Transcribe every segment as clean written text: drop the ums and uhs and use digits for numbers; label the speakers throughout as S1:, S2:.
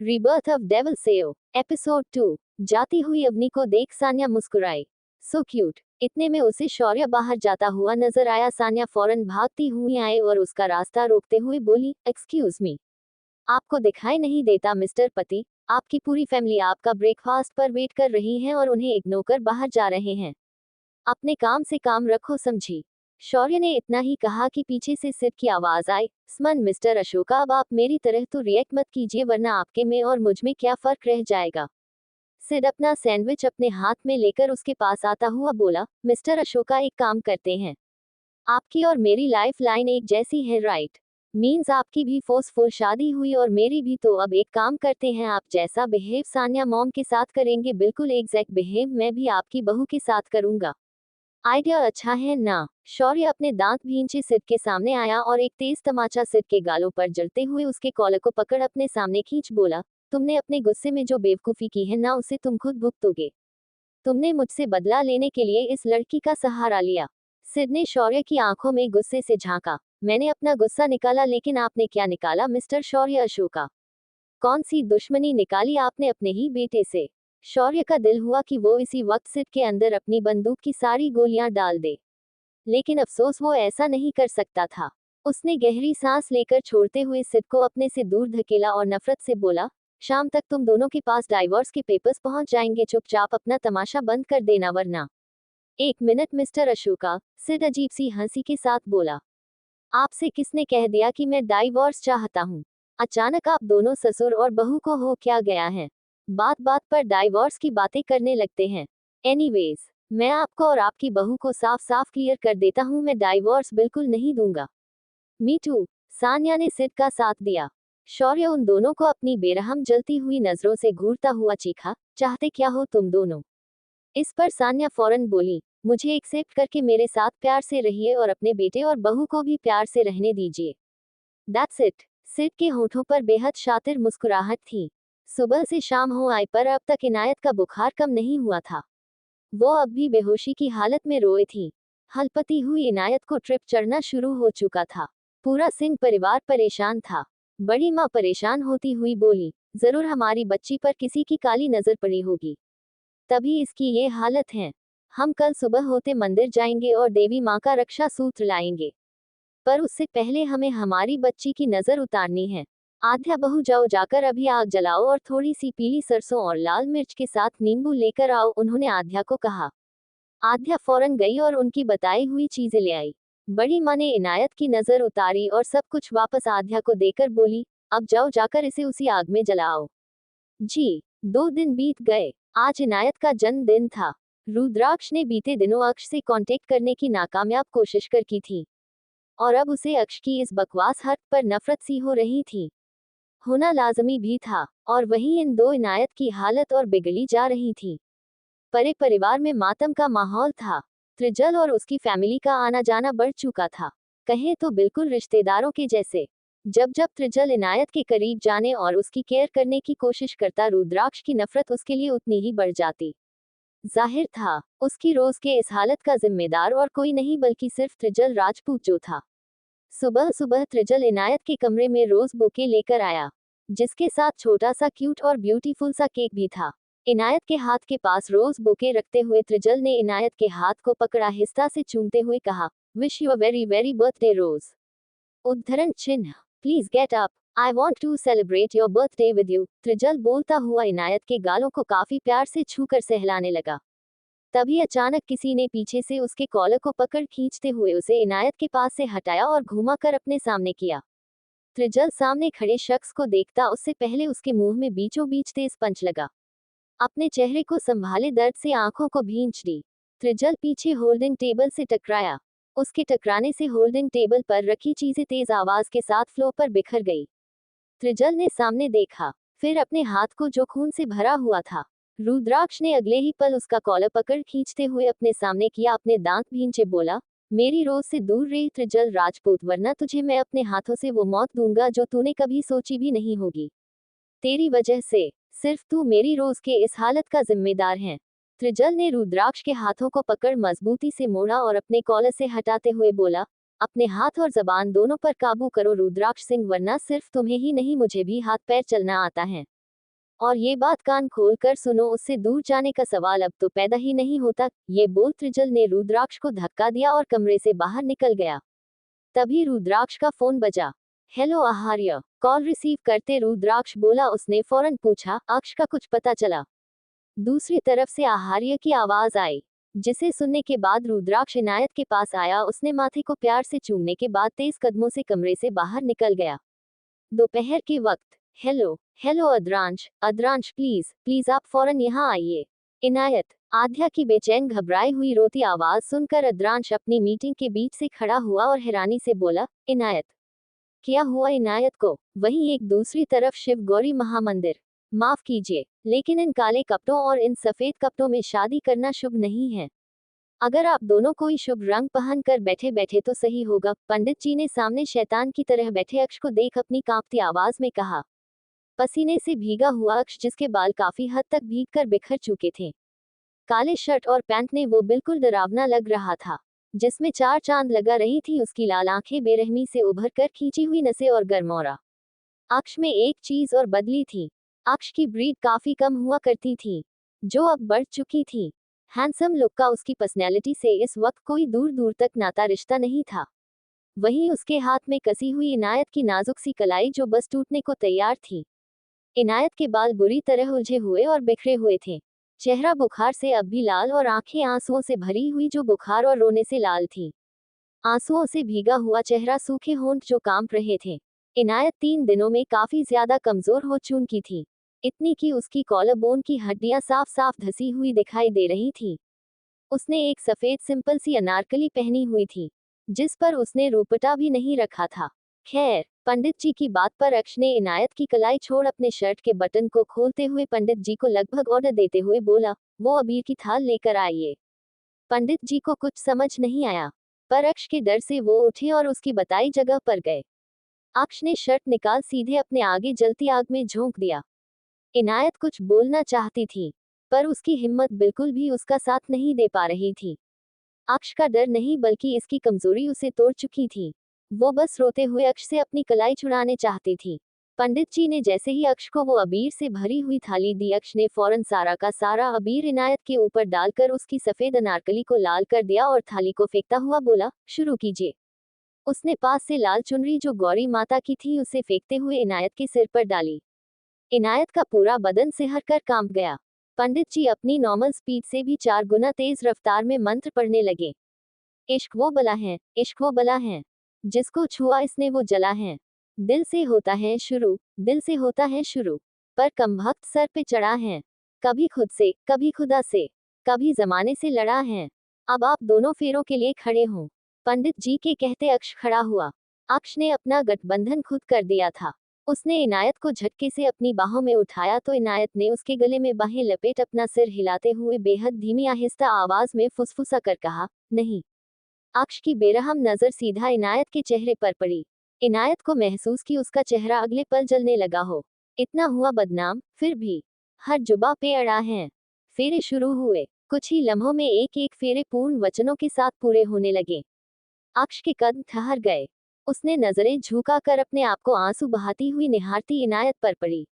S1: Rebirth of devil सेओ episode 2। जाती हुई अवनी को देख सान्या मुस्कुराई। So cute. इतने में उसे शौर्य बाहर जाता हुआ नजर आया। सान्या फौरन भागती हुई आई और उसका रास्ता रोकते हुए बोली, एक्सक्यूज मी, आपको दिखाई नहीं देता मिस्टर पति? आपकी पूरी फैमिली आपका ब्रेकफास्ट पर वेट कर रही है और उन्हें इग्नोर कर बाहर जा रहे हैं। अपने काम से काम रखो, समझी? शौर्य ने इतना ही कहा कि पीछे से सिर की आवाज आई, स्मन मिस्टर अशोका, अब आप मेरी तरह तो रिएक्ट मत कीजिए वरना आपके में और मुझ में क्या फर्क रह जाएगा। सिड अपना सैंडविच अपने हाथ में लेकर उसके पास आता हुआ बोला, मिस्टर अशोका, एक काम करते हैं, आपकी और मेरी लाइफ लाइन एक जैसी है, राइट? मीन्स आपकी भी फोर्सफुल शादी हुई और मेरी भी, तो अब एक काम करते हैं, आप जैसा बिहेव सान्या मॉम के साथ करेंगे बिल्कुल एग्जैक्ट बिहेव मैं भी आपकी बहू के साथ करूंगा। आइडिया अच्छा है ना? शौर्य अपने दांत भींचे सिड के सामने आया और एक तेज तमाचा सिड के गालों पर जलते हुए उसके कॉलर को पकड़ अपने सामने खींच बोला, तुमने अपने गुस्से में जो बेवकूफी की है ना, उसे तुम खुद भुगतोगे। तुमने मुझसे बदला लेने के लिए इस लड़की का सहारा लिया। सिड ने शौर्य की आंखों में गुस्से से झांका। मैंने अपना गुस्सा निकाला, लेकिन आपने क्या निकाला मिस्टर शौर्य अशोका? कौन सी दुश्मनी निकाली आपने अपने ही बेटे से? शौर्य का दिल हुआ कि वो इसी वक्त सिड के अंदर अपनी बंदूक की सारी गोलियां डाल दे, लेकिन अफसोस वो ऐसा नहीं कर सकता था। उसने गहरी सांस लेकर छोड़ते हुए सिड को अपने से दूर धकेला और नफरत से बोला, शाम तक तुम दोनों के पास डाइवोर्स के पेपर्स पहुंच जाएंगे, चुपचाप अपना तमाशा बंद कर देना वरना। एक मिनट मिस्टर अशोका, सिड अजीब सी हंसी के साथ बोला, आपसे किसने कह दिया कि मैं डाइवोर्स चाहता हूँ? अचानक आप दोनों ससुर और बहू को हो क्या गया है? बात बात पर डाइवोर्स की बातें करने लगते हैं। एनीवेज, मैं आपको और आपकी बहू को साफ साफ क्लियर कर देता हूँ, मैं डाइवोर्स बिल्कुल नहीं दूंगा। मी टू, सान्या ने सिड का साथ दिया। शौर्य उन दोनों को अपनी बेरहम जलती हुई नजरों से घूरता हुआ चीखा, चाहते क्या हो तुम दोनों? इस पर सान्या फौरन बोली, मुझे एक्सेप्ट करके मेरे साथ प्यार से रहिए और अपने बेटे और बहू को भी प्यार से रहने दीजिए। That's it. सिड के होठों पर बेहद शातिर मुस्कुराहट थी। सुबह से शाम हो आई पर अब तक इनायत का बुखार कम नहीं हुआ था। वो अब भी बेहोशी की हालत में रोए थी। हलपती हुई इनायत को ट्रिप चढ़ना शुरू हो चुका था। पूरा सिंह परिवार परेशान था। बड़ी माँ परेशान होती हुई बोली, जरूर हमारी बच्ची पर किसी की काली नजर पड़ी होगी, तभी इसकी ये हालत है। हम कल सुबह होते मंदिर जाएंगे और देवी माँ का रक्षा सूत्र लाएंगे, पर उससे पहले हमें हमारी बच्ची की नजर उतारनी है। आध्या, बहू, जाओ जाकर अभी आग जलाओ और थोड़ी सी पीली सरसों और लाल मिर्च के साथ नींबू लेकर आओ, उन्होंने आध्या को कहा। आध्या फौरन गई और उनकी बताई हुई चीजें ले आई। बड़ी माँ ने इनायत की नजर उतारी और सब कुछ वापस आध्या को देकर बोली, अब जाओ जाकर इसे उसी आग में जलाओ। जी। 2 दिन बीत गए। आज इनायत का जन्मदिन था। रुद्राक्ष ने बीते दिनों अक्ष से कांटेक्ट करने की नाकामयाब कोशिश कर की थी और अब उसे अक्ष की इस बकवास हरकत पर नफरत सी हो रही थी। होना लाजमी भी था। और वहीं इन दो इनायत की हालत और बिगड़ी जा रही थी। परे परिवार में मातम का माहौल था। त्रिजल और उसकी फैमिली का आना जाना बढ़ चुका था, कहें तो बिल्कुल रिश्तेदारों के जैसे। जब जब त्रिजल इनायत के करीब जाने और उसकी केयर करने की कोशिश करता, रुद्राक्ष की नफरत उसके लिए उतनी ही बढ़ जाती। जाहिर था, उसकी रोज के इस हालत का जिम्मेदार और कोई नहीं बल्कि सिर्फ त्रिजल राजपूत जो था। सुबह सुबह त्रिजल इनायत के कमरे में रोज बुके लेकर आया, जिसके साथ छोटा सा क्यूट और ब्यूटीफुल सा केक भी था। इनायत के हाथ के पास रोज बुके रखते हुए त्रिजल ने इनायत के हाथ को पकड़ा, हिस्सा से चूमते हुए कहा, wish you a very very birthday Rose. उद्धरण चिन्ह, please get up, I want to celebrate your birthday with you. Trijal बोलता हुआ इनायत के गालों को काफी प्यार से छूकर सहलाने लगा। तभी अचानक किसी ने पीछे से उसके कॉलर को पकड़ खींचते हुए उसे इनायत के पास से हटाया और घुमाकर अपने सामने किया। त्रिजल सामने खड़े शख्स को देखता उससे पहले उसके मुंह में बीचों बीच तेज पंच लगा। अपने चेहरे को संभाले, दर्द से आंखों को भींच ली। त्रिजल पीछे होल्डिंग टेबल से टकराया। उसके टकराने से होल्डिंग टेबल पर रखी चीजें तेज आवाज के साथ फ्लोर पर बिखर गई। त्रिजल ने सामने देखा, फिर अपने हाथ को जो खून से भरा हुआ था। रुद्राक्ष ने अगले ही पल उसका कॉलर पकड़ खींचते हुए अपने सामने किया, अपने दांत भींचे बोला, मेरी रोज से दूर रही त्रिजल राजपूत, वरना तुझे मैं अपने हाथों से वो मौत दूंगा जो तूने कभी सोची भी नहीं होगी। तेरी वजह से सिर्फ तू मेरी रोज के इस हालत का जिम्मेदार है। त्रिजल ने रुद्राक्ष के हाथों को पकड़ मजबूती से मोड़ा और अपने कॉलर से हटाते हुए बोला, अपने हाथ और जबान दोनों पर काबू करो रुद्राक्ष सिंह, वरना सिर्फ तुम्हें ही नहीं मुझे भी हाथ पैर चलना आता है। और ये बात कान खोल कर सुनो, उससे दूर जाने का सवाल अब तो पैदा ही नहीं होता। ये बोल त्रिजल ने रुद्राक्ष को धक्का दिया और कमरे से बाहर निकल गया। तभी रुद्राक्ष का फोन बजा। हेलो आहार्य, कॉल रिसीव करते रुद्राक्ष बोला। उसने फौरन पूछा, अक्ष का कुछ पता चला? दूसरी तरफ से आहार्य की आवाज आई, जिसे सुनने के बाद रुद्राक्ष इनायत के पास आया। उसने माथे को प्यार से चूमने के बाद तेज कदमों से कमरे से बाहर निकल गया। दोपहर के वक्त। हेलो हेलो अद्रांश, अद्रांश प्लीज प्लीज आप फौरन यहाँ आइए। इनायत। आध्या की बेचैन घबराई हुई रोती आवाज सुनकर अद्रांश अपनी मीटिंग के बीच से खड़ा हुआ और हैरानी से बोला, इनायत, क्या हुआ इनायत को? वहीं एक दूसरी तरफ शिव गौरी महामंदिर। माफ कीजिए, लेकिन इन काले कपड़ों और इन सफेद कपड़ों में शादी करना शुभ नहीं है। अगर आप दोनों कोई शुभ रंग पहन कर बैठे बैठे तो सही होगा। पंडित जी ने सामने शैतान की तरह बैठे अक्ष को देख अपनी कांपती आवाज में कहा। पसीने से भीगा हुआ अक्ष, जिसके बाल काफी हद तक भीग कर बिखर चुके थे। काले शर्ट और पैंट में वो बिल्कुल डरावना लग रहा था, जिसमें चार चांद लगा रही थी। उसकी लाल आंखें बेरहमी से उभर कर खींची हुई नसें और गर्मौरा। अक्ष में एक चीज और बदली थी। अक्ष की ब्रीड काफी कम हुआ करती थी, जो अब बढ़ चुकी थी। हैंडसम लुक का उसकी पर्सनैलिटी से इस वक्त कोई दूर दूर तक नाता रिश्ता नहीं था। वहीं उसके हाथ में कसी हुई इनायत की नाजुक सी कलाई, जो बस टूटने को तैयार थी। इनायत के बाल बुरी तरह उलझे हुए और बिखरे हुए थे। चेहरा बुखार से अब भी लाल और आंखें आंसुओं से भरी हुई, जो बुखार और रोने से लाल थी। आंसुओं से भीगा हुआ चेहरा, सूखे होंठ जो कांप रहे थे। इनायत 3 दिनों में काफी ज्यादा कमजोर हो चुकी थी, इतनी कि उसकी कॉलर बोन की हड्डियां साफ साफ धसी हुई दिखाई दे रही थी। उसने एक सफेद सिंपल सी अनारकली पहनी हुई थी, जिस पर उसने रुपटा भी नहीं रखा था। खैर, पंडित जी की बात पर अक्ष ने इनायत की कलाई छोड़ अपने शर्ट के बटन को खोलते हुए पंडित जी को लगभग ऑर्डर देते हुए बोला, वो अबीर की थाल लेकर आइए। पंडित जी को कुछ समझ नहीं आया, पर अक्ष के डर से वो उठे और उसकी बताई जगह पर गए। अक्ष ने शर्ट निकाल सीधे अपने आगे जलती आग में झोंक दिया। इनायत कुछ बोलना चाहती थी, पर उसकी हिम्मत बिल्कुल भी उसका साथ नहीं दे पा रही थी। अक्ष का डर नहीं, बल्कि इसकी कमजोरी उसे तोड़ चुकी थी। वो बस रोते हुए अक्ष से अपनी कलाई छुड़ाने चाहती थी। पंडित जी ने जैसे ही अक्ष को वो अबीर से भरी हुई थाली दी, अक्ष ने फौरन सारा का सारा अबीर इनायत के ऊपर डालकर उसकी सफेद अनारकली को लाल कर दिया और थाली को फेंकता हुआ बोला, शुरू कीजिए। उसने पास से लाल चुनरी, जो गौरी माता की थी, उसे फेंकते हुए इनायत के सिर पर डाली। इनायत का पूरा बदन सिहर कर कांप गया। पंडित जी अपनी नॉर्मल स्पीड से भी 4 गुना तेज रफ्तार में मंत्र पढ़ने लगे। इश्क वो बला है, इश्क वो बला है, जिसको छुआ इसने वो जला है। दिल से होता है शुरू, दिल से होता है शुरू, पर कमबख्त सर पे चढ़ा है। कभी खुद से, कभी खुदा से, कभी जमाने से लड़ा है। अब आप दोनों फेरों के लिए खड़े हों। पंडित जी के कहते अक्ष खड़ा हुआ। अक्ष ने अपना गठबंधन खुद कर दिया था। उसने इनायत को झटके से अपनी बाहों में उठाया तो इनायत ने उसके गले में बाहें लपेट अपना सिर हिलाते हुए बेहद धीमी आहिस्ता आवाज में फुसफुसा कर कहा, नहीं। अक्ष की बेरहम नजर सीधा इनायत के चेहरे पर पड़ी। इनायत को महसूस कि उसका चेहरा अगले पल जलने लगा हो। इतना हुआ बदनाम, फिर भी हर जुबा पे अड़ा है। फेरे शुरू हुए। कुछ ही लम्हों में एक एक फेरे पूर्ण वचनों के साथ पूरे होने लगे। अक्ष के कदम ठहर गए। उसने नजरें झुकाकर अपने आप को आंसू बहाती हुई निहारती इनायत पर पड़ी।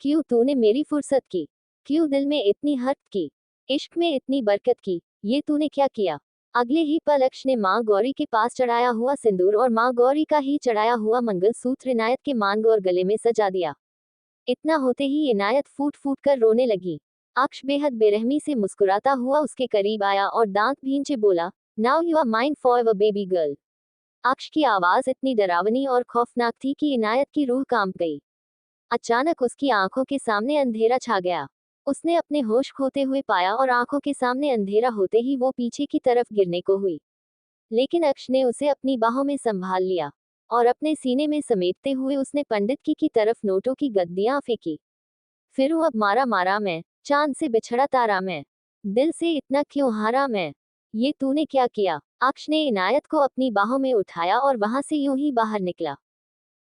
S1: क्यों तूने मेरी फुर्सत की? क्यों दिल में इतनी हर्ट की? इश्क में इतनी बरकत की? ये तूने क्या किया? अगले ही पल अक्ष ने माँ गौरी के पास चढ़ाया हुआ सिंदूर और माँ गौरी का ही चढ़ाया हुआ मंगलसूत्र इनायत के मांग और गले में सजा दिया। इतना होते ही इनायत फूट फूट कर रोने लगी। अक्ष बेहद बेरहमी से मुस्कुराता हुआ उसके करीब आया और दांत भींचे बोला, now you are mine forever baby girl. Aksh की आवाज इतनी डरावनी और खौफनाक थी कि इनायत की रूह कांप गई। अचानक उसकी आंखों के सामने अंधेरा छा गया। उसने अपने होश खोते हुए पाया और आंखों के सामने अंधेरा होते ही वो पीछे की तरफ गिरने को हुई। लेकिन अक्ष ने उसे अपनी बाहों में संभाल लिया और अपने सीने में समेटते हुए उसने पंडित की तरफ नोटों की गद्दियां फेंकी। फिर अब मारा मारा मैं, चांद से बिछड़ा तारा मैं, दिल से इतना क्यों हारा मैं, ये तूने क्या किया? अक्ष ने इनायत को अपनी बाहों में उठाया और वहां से यूं ही बाहर निकला।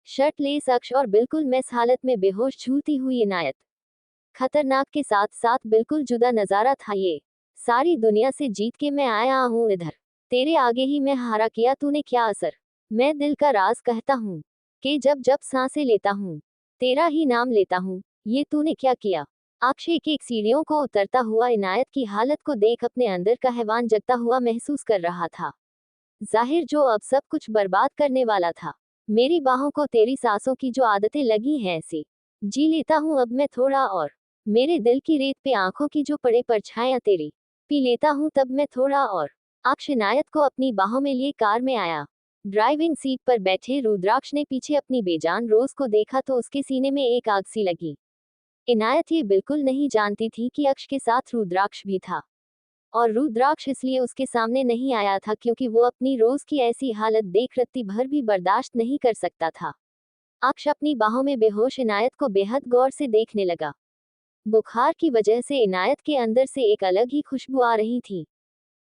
S1: शर्टलेस अक्ष और बिल्कुल मैस हालत में बेहोश झूलती हुई इनायत। खतरनाक के साथ साथ बिल्कुल जुदा नजारा था ये। सारी दुनिया से जीत के मैं आया हूँ इधर, तेरे आगे ही मैं हारा, किया तूने क्या असर? मैं दिल का राज कहता हूँ कि जब जब सांसें लेता हूँ तेरा ही नाम लेता हूँ। ये तूने क्या किया? अक्षय एक एक सीढ़ियों को उतरता हुआ इनायत की हालत को देख अपने अंदर का हैवान जगता हुआ महसूस कर रहा था। जाहिर जो अब सब कुछ बर्बाद करने वाला था। मेरी बाहों को तेरी सांसों की जो आदतें लगी हैं ऐसी जी लेता हूँ अब मैं थोड़ा और। मेरे दिल की रेत पे आंखों की जो पड़े परछाइयां तेरी पी लेता हूँ तब मैं थोड़ा और। अक्ष इनायत को अपनी बाहों में लिए कार में आया। ड्राइविंग सीट पर बैठे रुद्राक्ष ने पीछे अपनी बेजान रोज को देखा तो उसके सीने में एक आग सी लगी। इनायत ये बिल्कुल नहीं जानती थी कि अक्ष के साथ रुद्राक्ष भी था। और रुद्राक्ष इसलिए उसके सामने नहीं आया था क्योंकि वो अपनी रोज की ऐसी हालत देख रत्ती भर भी बर्दाश्त नहीं कर सकता था। अक्ष अपनी बाहों में बेहोश इनायत को बेहद गौर से देखने लगा। बुखार की वजह से इनायत के अंदर से एक अलग ही खुशबू आ रही थी।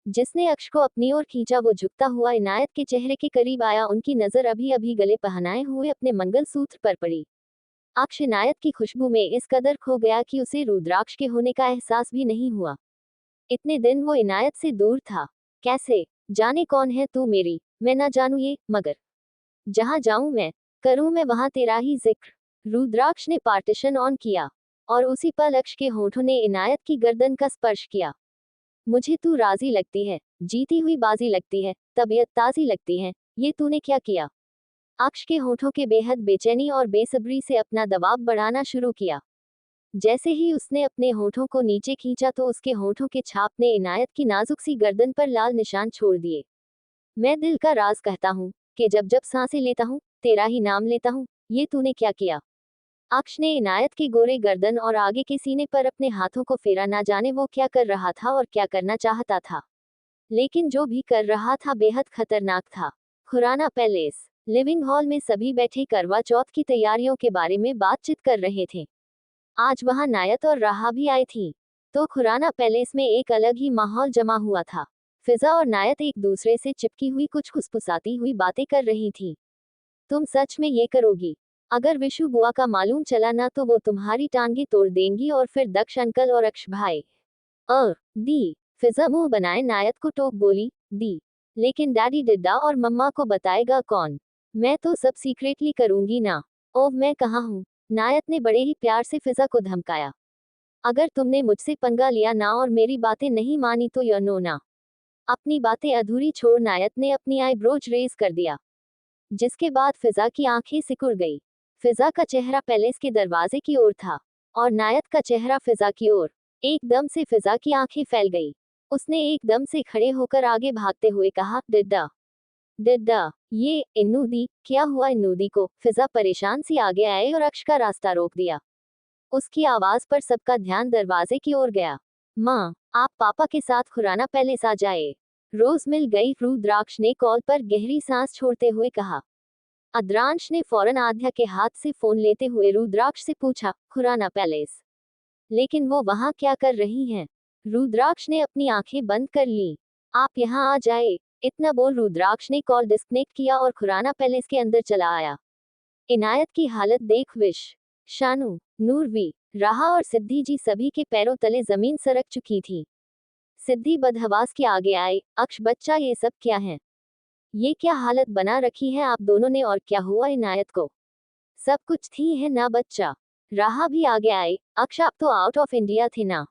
S1: जिसने अक्ष को अपनी ओर खींचा वो झुकता हुआ इनायत के चेहरे के करीब आया। उनकी नजर अभी अभी गले पहनाए हुए अपने मंगलसूत्र पर पड़ी। अक्ष इनायत की खुशबू में इस कदर खो गया कि उसे रुद्राक्ष के होने का एहसास भी नहीं हुआ। इतने दिन वो इनायत से दूर था। कैसे जाने कौन है तू मेरी, मैं ना जानू ये, मगर जहां जाऊं मैं करूं मैं वहां तेरा ही जिक्र। रुद्राक्ष ने पार्टीशन ऑन किया और उसी पल अक्ष के होठों ने इनायत की गर्दन का स्पर्श किया। मुझे तू राजी लगती है, जीती हुई बाजी लगती है, तबीयत ताजी लगती है, ये तूने क्या किया? अक्ष के होठों के बेहद बेचैनी और बेसब्री से अपना दबाव बढ़ाना शुरू किया। जैसे ही उसने अपने होठों को नीचे खींचा तो उसके होठों के छाप ने इनायत की नाजुक सी गर्दन पर लाल निशान छोड़ दिए। मैं दिल का राज कहता हूँ कि जब जब सांसें लेता हूँ तेरा ही नाम लेता हूँ, ये तूने क्या किया? अक्ष ने इनायत के गोरे गर्दन और आगे के सीने पर अपने हाथों को फेरा। ना जाने वो क्या कर रहा था और क्या करना चाहता था, लेकिन जो भी कर रहा था बेहद खतरनाक था। खुराना पैलेस लिविंग हॉल में सभी बैठे करवा चौथ की तैयारियों के बारे में बातचीत कर रहे थे। आज वहां नायत और राहा भी आई थी, तो खुराना पैलेस में एक अलग ही माहौल जमा हुआ था। फिजा और नायत एक दूसरे से चिपकी हुई कुछ खुसफुसाती हुई बातें कर रही थी। तुम सच में ये करोगी? अगर विशु बुआ का मालूम चला ना तो वो तुम्हारी टांगे तोड़ देंगी। और फिर दक्ष अंकल और अक्ष भाई। दी फिजा मुंह बनाए नायत को टोक बोली, दी लेकिन डैडी डिड्डा और मम्मा को बताएगा कौन? मैं तो सब सीक्रेटली करूंगी ना। ओह मैं कहाँ हूँ? नायत ने बड़े ही प्यार से फिजा को धमकाया। अगर तुमने मुझसे पंगा लिया ना और मेरी बातें नहीं मानी तो यह नो ना। अपनी बातें अधूरी छोड़ नायत ने अपनी आईब्रोज रेज कर दिया, जिसके बाद फिजा की आंखें सिकुड़ गई। फिजा का चेहरा पैलेस के दरवाजे की ओर था और नायत का चेहरा फिजा की ओर। एकदम से फिजा की आंखें फैल गई। उसने एकदम से खड़े होकर आगे भागते हुए कहा, डिड्डा डिड्डा, ये इन्नू दी, क्या हुआ इन्नू दी को? फिजा परेशान सी आगे आए और अक्ष का रास्ता रोक दिया। उसकी आवाज पर सबका ध्यान दरवाजे की ओर गया। माँ, आप पापा के साथ खुराना पैलेस आ जाए। रोज मिल गई, रुद्राक्ष ने कॉल पर गहरी सांस छोड़ते हुए कहा। अद्रांश ने फौरन आध्या के हाथ से फोन लेते हुए रुद्राक्ष से पूछा, खुराना पैलेस? लेकिन वो वहां क्या कर रही हैं? रुद्राक्ष ने अपनी आंखें बंद कर ली। आप यहाँ आ जाए। इतना बोल रुद्राक्ष ने कॉल डिस्कनेक्ट किया और खुराना पैलेस के अंदर चला आया। इनायत की हालत देख विश, शानू, नूरवी, राहा और सिद्धि जी सभी के पैरों तले जमीन सरक चुकी थी। सिद्धि बदहवास के आगे आए, अक्ष बच्चा ये सब क्या है? ये क्या हालत बना रखी है आप दोनों ने? और क्या हुआ इनायत को? सब कुछ थी है ना बच्चा? राहा भी आगे आए, अक्ष आप तो आउट ऑफ इंडिया थे ना?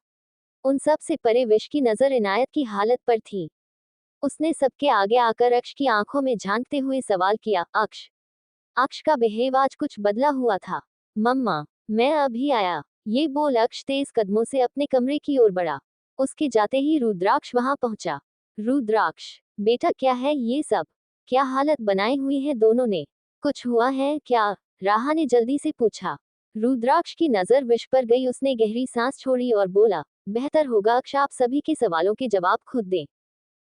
S1: उन सब से परे विश की नजर इनायत की हालत पर थी। उसने सबके आगे आकर अक्ष की आंखों में झांकते हुए सवाल किया, अक्ष? अक्ष का बिहेव आज कुछ बदला हुआ था। मम्मा, मैं अभी आया, ये बोल अक्ष तेज कदमों से अपने कमरे की ओर बढ़ा। उसके जाते ही रुद्राक्ष वहां पहुंचा। रुद्राक्ष, बेटा क्या है ये सब? क्या हालत बनाई हुई है दोनों ने? कुछ हुआ है क्या? राहा ने जल्दी से पूछा। रुद्राक्ष की नजर विश पर गई। उसने गहरी सांस छोड़ी और बोला, बेहतर होगा अक्ष आप सभी के सवालों के जवाब खुद दें।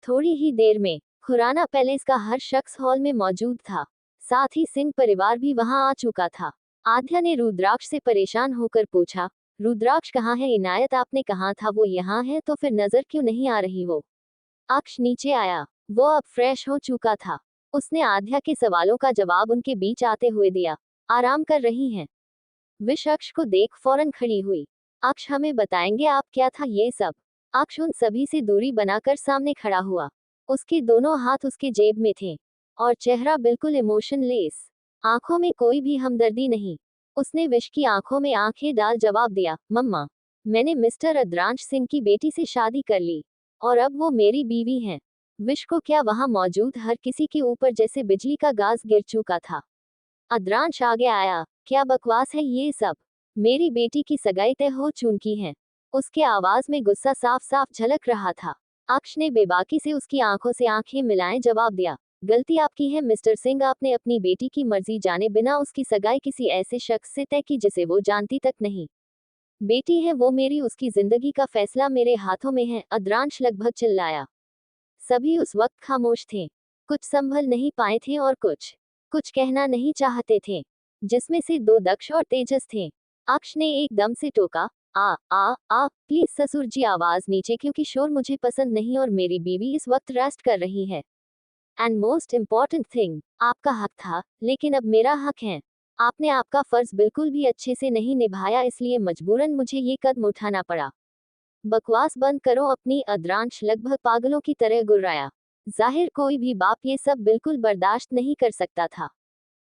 S1: थोड़ी ही देर में खुराना पैलेस का हर शख्स हॉल में मौजूद था। साथ ही सिंह परिवार भी वहां आ चुका था। आध्या ने रुद्राक्ष से परेशान होकर पूछा, रुद्राक्ष कहाँ है? इनायत आपने कहा था वो यहाँ है, तो फिर नजर क्यों नहीं आ रही वो? अक्ष नीचे आया। वो अब फ्रेश हो चुका था। उसने आध्या के सवालों का जवाब उनके बीच आते हुए दिया। आराम कर रही हैं। विश अक्ष को देख फौरन खड़ी हुई। अक्ष हमें बताएंगे आप क्या था ये सब? अक्ष उन सभी से दूरी बनाकर सामने खड़ा हुआ। उसके दोनों हाथ उसके जेब में थे और चेहरा बिल्कुल इमोशनलेस। आंखों में कोई भी हमदर्दी नहीं। उसने विश की आंखों में आंखें डाल जवाब दिया, मम्मा, मैंने मिस्टर अद्रांश सिंह की बेटी से शादी कर ली और अब वो मेरी बीवी हैं। विश को क्या वहां मौजूद हर किसी के ऊपर जैसे बिजली का गाज गिर चुका था। अद्रांश आगे आया, क्या बकवास है ये सब? मेरी बेटी की सगाई तय हो चुकी है। उसके आवाज में गुस्सा साफ साफ झलक रहा था। अक्ष ने बेबाकी से उसकी आंखों से आंखें मिलाए जवाब दिया, गलती आपकी है मिस्टर सिंह, आपने अपनी बेटी की मर्जी जाने बिना उसकी सगाई किसी ऐसे शख्स से तय की जिसे वो जानती तक नहीं। बेटी है वो मेरी, उसकी जिंदगी का फैसला मेरे हाथों में है। अद्रांश लगभग चिल्लाया। सभी उस वक्त खामोश थे। कुछ संभल नहीं पाए थे और कुछ कहना नहीं चाहते थे। जिसमें से दो दक्ष और तेजस थे। अक्ष ने एकदम से टोका, आ प्लीज ससुर जी, आवाज नीचे, क्योंकि शोर मुझे पसंद नहीं और मेरी बीवी इस वक्त रेस्ट कर रही है। एंड मोस्ट इम्पॉर्टेंट थिंग, आपका हक था, लेकिन अब मेरा हक है। आपने आपका फर्ज बिल्कुल भी अच्छे से नहीं निभाया, इसलिए मजबूरन मुझे ये कदम उठाना पड़ा। बकवास बंद करो अपनी। अद्रांश लगभग पागलों की तरह गुर्राया। जाहिर कोई भी बाप ये सब बिल्कुल बर्दाश्त नहीं कर सकता था।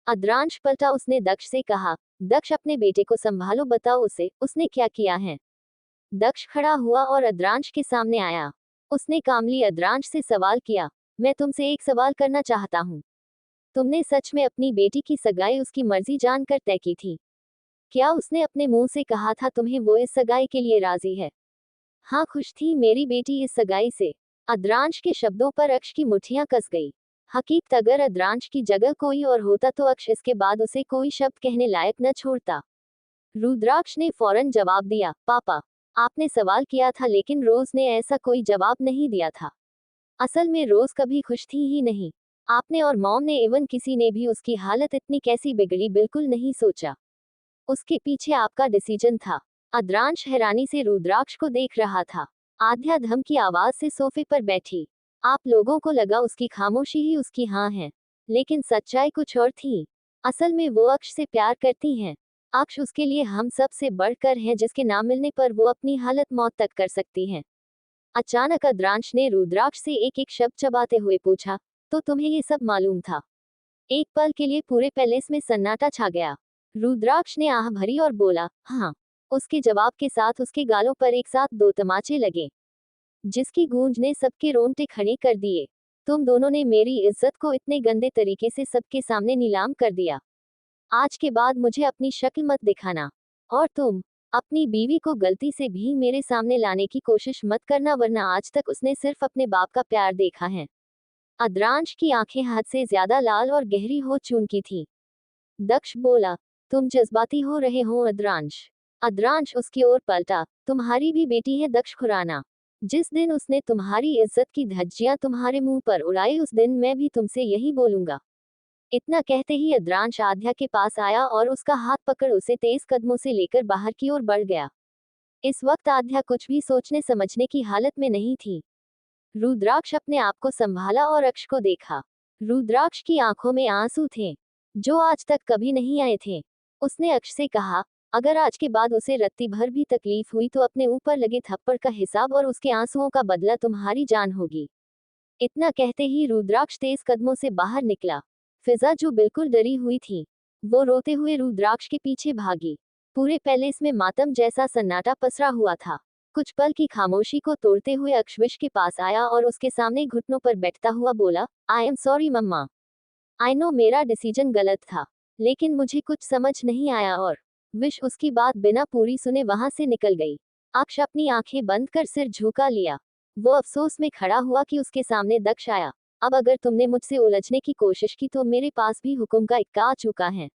S1: अद्रांश पलटा, उसने दक्ष से कहा, दक्ष अपने बेटे को संभालो, बताओ उसे उसने क्या किया है। दक्ष खड़ा हुआ और अद्रांश के सामने आया। उसने कामली अद्रांश से सवाल किया, मैं तुमसे एक सवाल करना चाहता हूँ। तुमने सच में अपनी बेटी की सगाई उसकी मर्जी जानकर तय की थी? क्या उसने अपने मुंह से कहा था तुम्हें वो इस सगाई के लिए राजी है? हाँ, खुश थी मेरी बेटी इस सगाई से। अद्रांश के शब्दों पर अक्ष की मुठ्ठियां कस गई। हकीकत अगर अद्रांश की जगह कोई और होता तो अक्ष इसके बाद उसे कोई शब्द कहने लायक न छोड़ता। रुद्राक्ष ने फौरन जवाब दिया, पापा, आपने सवाल किया था लेकिन रोज ने ऐसा कोई जवाब नहीं दिया था। असल में रोज कभी खुश थी ही नहीं। आपने और मॉम ने, इवन किसी ने भी उसकी हालत इतनी कैसी बिगड़ी बिल्कुल नहीं सोचा। उसके पीछे आपका डिसीजन था। अद्रांश हैरानी से रुद्राक्ष को देख रहा था। आध्या धम की आवाज से सोफे पर बैठी। आप लोगों को लगा उसकी खामोशी ही उसकी हाँ है, लेकिन सच्चाई कुछ और थी। असल में वो अक्ष से प्यार करती हैं। अक्ष उसके लिए हम सब से बढ़कर है, जिसके ना मिलने पर वो अपनी हालत मौत तक कर सकती हैं। अचानक अद्रांश ने रुद्राक्ष से एक एक शब्द चबाते हुए पूछा, तो तुम्हें ये सब मालूम था? एक पल के लिए पूरे पैलेस में सन्नाटा छा गया। रुद्राक्ष ने आह भरी और बोला, हाँ। उसके जवाब के साथ उसके गालों पर एक साथ दो तमाचे लगे, जिसकी गूंज ने सबके रोंगटे खड़े कर दिए। तुम दोनों ने मेरी इज्जत को इतने गंदे तरीके से सबके सामने नीलाम कर दिया। आज के बाद मुझे अपनी शक्ल मत दिखाना। और तुम अपनी बीवी को गलती से भी मेरे सामने लाने की कोशिश मत करना, वरना आज तक उसने सिर्फ अपने बाप का प्यार देखा है। अद्रांश की आंखें हद से ज्यादा लाल और गहरी हो चुकी थी। दक्ष बोला, तुम जज्बाती हो रहे हो अद्रांश। अद्रांश उसकी ओर पलटा, तुम्हारी भी बेटी है दक्ष खुराना। जिस दिन उसने तुम्हारी इज्जत की धज्जियां तुम्हारे मुंह पर उड़ाई, उस दिन मैं भी तुमसे यही बोलूंगा। इतना कहते ही अद्रांश आध्या के पास आया और उसका हाथ पकड़ उसे तेज कदमों से लेकर बाहर की ओर बढ़ गया। इस वक्त आध्या कुछ भी सोचने समझने की हालत में नहीं थी। रुद्राक्ष अपने आप को संभाला और अक्ष को देखा। रुद्राक्ष की आंखों में आंसू थे, जो आज तक कभी नहीं आए थे। उसने अक्ष से कहा, अगर आज के बाद उसे रत्ती भर भी तकलीफ हुई तो अपने ऊपर लगे थप्पड़ का हिसाब और उसके आंसुओं का बदला तुम्हारी जान होगी। इतना कहते ही रुद्राक्ष तेज कदमों से बाहर निकला। फिजा, जो बिल्कुल डरी हुई थी, वो रोते हुए रुद्राक्ष के पीछे भागी। पूरे पैलेस में मातम जैसा सन्नाटा पसरा हुआ था। कुछ पल की खामोशी को तोड़ते हुए अक्ष विश के पास आया और उसके सामने घुटनों पर बैठता हुआ बोला, I am sorry mamma. I know मेरा डिसीजन गलत था, लेकिन मुझे कुछ समझ नहीं आया। और विश उसकी बात बिना पूरी सुने वहां से निकल गई। अक्ष अपनी आंखें बंद कर सिर झुका लिया। वो अफसोस में खड़ा हुआ कि उसके सामने दक्ष आया। अब अगर तुमने मुझसे उलझने की कोशिश की तो मेरे पास भी हुक्म का इक्का आ चुका है।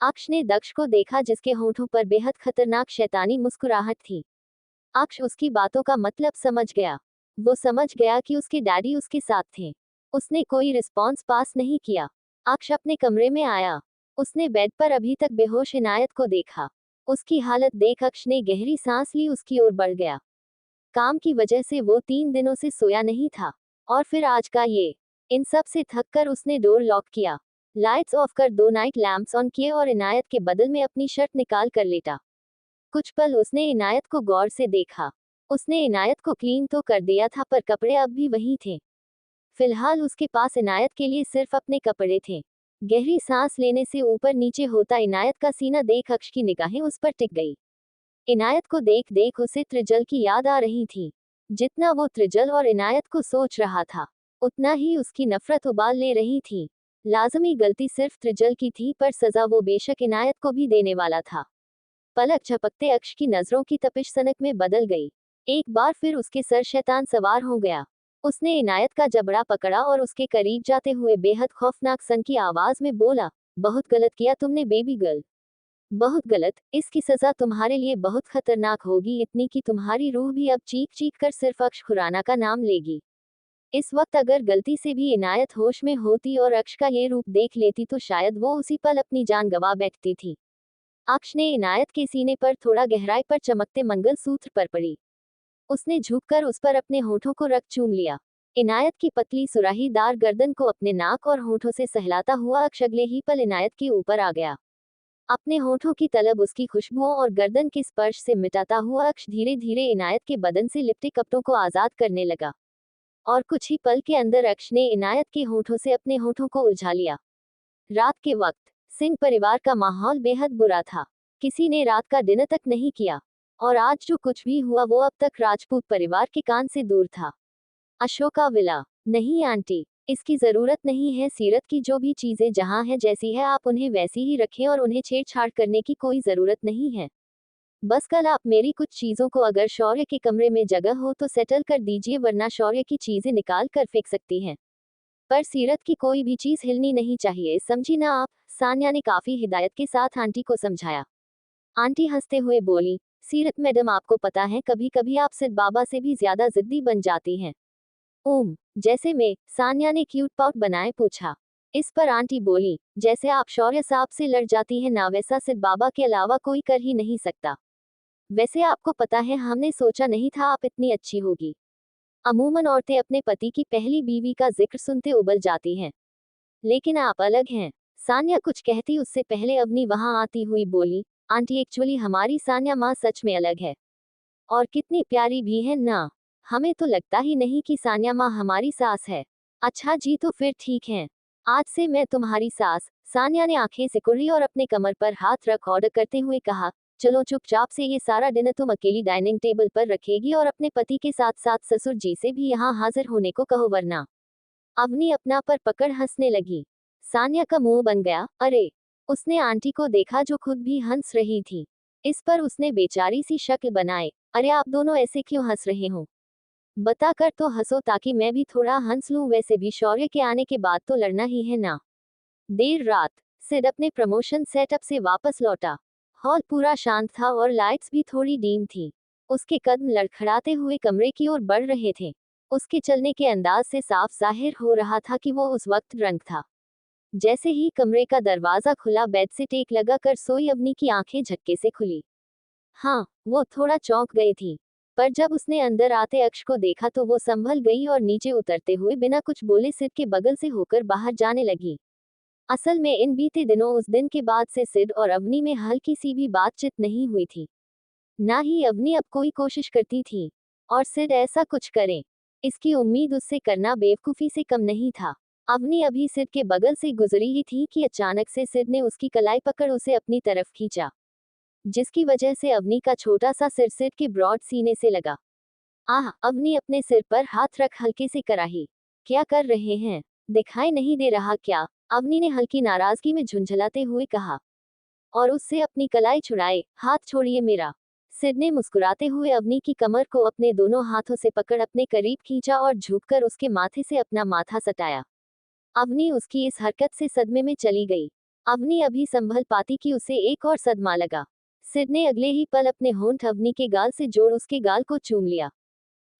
S1: अक्ष ने दक्ष को देखा, जिसके होंठों पर बेहद खतरनाक शैतानी मुस्कुराहट थी। अक्ष उसकी बातों का मतलब समझ गया। वो समझ गया कि उसके डैडी उसके साथ थे। उसने कोई रिस्पॉन्स पास नहीं किया। अक्ष अपने कमरे में आया। उसने बेड पर अभी तक बेहोश इनायत को देखा। उसकी हालत देख अक्ष ने गहरी सांस ली, उसकी ओर बढ़ गया। काम की वजह से वो 3 दिनों से सोया नहीं था, और फिर आज का ये। इन सब से थक कर उसने डोर लॉक किया, लाइट्स ऑफ कर 2 नाइट लैंप्स ऑन किए और इनायत के बदल में अपनी शर्ट निकाल कर लेटा। कुछ पल उसने इनायत को गौर से देखा। उसने इनायत को क्लीन तो कर दिया था, पर कपड़े अब भी वही थे। फिलहाल उसके पास इनायत के लिए सिर्फ अपने कपड़े थे। गहरी सांस लेने से ऊपर नीचे होता इनायत का सीना देख अक्ष की निगाहें उस पर टिक गई। इनायत को देख देख उसे त्रिजल की याद आ रही थी। जितना वो त्रिजल और इनायत को सोच रहा था, उतना ही उसकी नफरत उबाल ले रही थी। लाजमी गलती सिर्फ त्रिजल की थी, पर सजा वो बेशक इनायत को भी देने वाला था। पलक झपकते अक्ष की नजरों की तपिश सनक में बदल गई। एक बार फिर उसके सर शैतान सवार हो गया। उसने इनायत का जबड़ा पकड़ा और उसके करीब जाते हुए बेहद खौफनाक सन की आवाज में बोला, बहुत गलत किया तुमने बेबी गर्ल, बहुत गलत। इसकी सजा तुम्हारे लिए बहुत खतरनाक होगी, इतनी कि तुम्हारी रूह भी अब चीख चीख कर सिर्फ अक्ष खुराना का नाम लेगी। इस वक्त अगर गलती से भी इनायत होश में होती और अक्ष का ये रूप देख लेती तो शायद वो उसी पल अपनी जान गंवा बैठती थी। अक्ष ने इनायत के सीने पर थोड़ा गहराई पर चमकते मंगलसूत्र पर पड़ी। उसने झुककर उस पर अपने होठों को रख चूम लिया। इनायत की पतली सुराहीदार गर्दन को अपने नाक और होठों से सहलाता हुआ अक्ष अगले ही पल इनायत के ऊपर आ गया। अपने होठों की तलब उसकी खुशबुओं और गर्दन के स्पर्श से मिटाता हुआ अक्ष धीरे धीरे इनायत के बदन से लिपटे कपड़ों को आजाद करने लगा। और कुछ ही पल के अंदर अक्ष ने इनायत के होठों से अपने होठों को उलझा लिया। रात के वक्त सिंह परिवार का माहौल बेहद बुरा था। किसी ने रात का डिनर तक नहीं किया, और आज जो कुछ भी हुआ वो अब तक राजपूत परिवार के कान से दूर था। अशोका विला, नहीं आंटी, इसकी जरूरत नहीं है। सीरत की जो भी चीजें जहां है जैसी है आप उन्हें वैसी ही रखें और उन्हें छेड़छाड़ करने की कोई जरूरत नहीं है। बस कल आप मेरी कुछ चीजों को अगर शौर्य के कमरे में जगह हो तो सेटल कर दीजिए, वरना शौर्य की चीजें निकाल कर फेंक सकती हैं। पर सीरत की कोई भी चीज हिलनी नहीं चाहिए, समझी ना आप? सान्या ने काफी हिदायत के साथ आंटी को समझाया। आंटी हंसते हुए बोली, सीरत मैडम आपको पता है कभी कभी आप सिद्ध बाबा से भी ज्यादा जिद्दी बन जाती हैं। ओम, जैसे में? सान्या ने क्यूट पाउट बनाए पूछा। इस पर आंटी बोली, जैसे आप शौर्य साहब से लड़ जाती हैं ना, वैसा सिद्ध बाबा के अलावा कोई कर ही नहीं सकता। वैसे आपको पता है हमने सोचा नहीं था आप इतनी अच्छी होगी। अमूमन औरतें अपने पति की पहली बीवी का जिक्र सुनते उबल जाती हैं, लेकिन आप अलग हैं। सान्या कुछ कहती उससे पहले अवनी वहां आती हुई बोली, आंटी एक्चुअली हमारी सान्या माँ सच में अलग है, और कितनी प्यारी भी है ना। हमें तो लगता ही नहीं कि सान्या माँ हमारी सास है। अच्छा जी, तो फिर ठीक है, आज से मैं तुम्हारी सास। सान्या ने आंखें सिकुड़ी और अपने कमर पर हाथ रख ऑर्डर करते हुए कहा, चलो चुपचाप से ये सारा डिनर तुम अकेली डाइनिंग टेबल पर रखेगी और अपने पति के साथ साथ ससुर जी से भी यहाँ हाजिर होने को कहो, वरना। अवनी अपना पर पकड़ हंसने लगी। सान्या का मुंह बन गया। अरे, उसने आंटी को देखा जो खुद भी हंस रही थी। इस पर उसने बेचारी सी शक्ल बनाए, अरे आप दोनों ऐसे क्यों हंस रहे हो? बताकर तो हंसो ताकि मैं भी थोड़ा हंस लूं, वैसे भी शौर्य के आने के बाद तो लड़ना ही है ना। देर रात सिड अपने प्रमोशन सेटअप से वापस लौटा। हॉल पूरा शांत था और लाइट्स भी थोड़ी डीम थी। उसके कदम लड़खड़ाते हुए कमरे की ओर बढ़ रहे थे। उसके चलने के अंदाज से साफ जाहिर हो रहा था कि वो उस वक्त ड्रंक था। जैसे ही कमरे का दरवाजा खुला, बेड से टेक लगा कर सोई अवनी की आंखें झटके से खुली। हाँ, वो थोड़ा चौंक गई थी, पर जब उसने अंदर आते अक्ष को देखा तो वो संभल गई और नीचे उतरते हुए बिना कुछ बोले सिड के बगल से होकर बाहर जाने लगी। असल में इन बीते दिनों उस दिन के बाद से सिड और अवनी में हल्की सी भी बातचीत नहीं हुई थी। ना ही अवनी अब कोई कोशिश करती थी, और सिड ऐसा कुछ करे, इसकी उम्मीद उससे करना बेवकूफी से कम नहीं था। अवनी अभी सिड के बगल से गुजरी ही थी कि अचानक से सिड ने उसकी कलाई पकड़ उसे अपनी तरफ खींचा, जिसकी वजह से अवनी का छोटा सा सिर सिड के ब्रॉड सीने से लगा। आह, अवनी अपने सिर पर हाथ रख हल्के से कराही। क्या कर रहे हैं, दिखाई नहीं दे रहा क्या? अवनी ने हल्की नाराजगी में झुंझलाते हुए कहा, और उससे अपनी कलाई छुड़ाए। हाथ छोड़िए मेरा। सिड ने मुस्कुराते हुए अवनी की कमर को अपने दोनों हाथों से पकड़ अपने करीब खींचा और झुककर उसके माथे से अपना माथा सटाया। अवनी उसकी इस हरकत से सदमे में चली गई। अवनी अभी संभल पाती कि उसे एक और सदमा लगा। सिड ने अगले ही पल अपने होंठ अवनी के गाल से जोड़ उसके गाल को चूम लिया।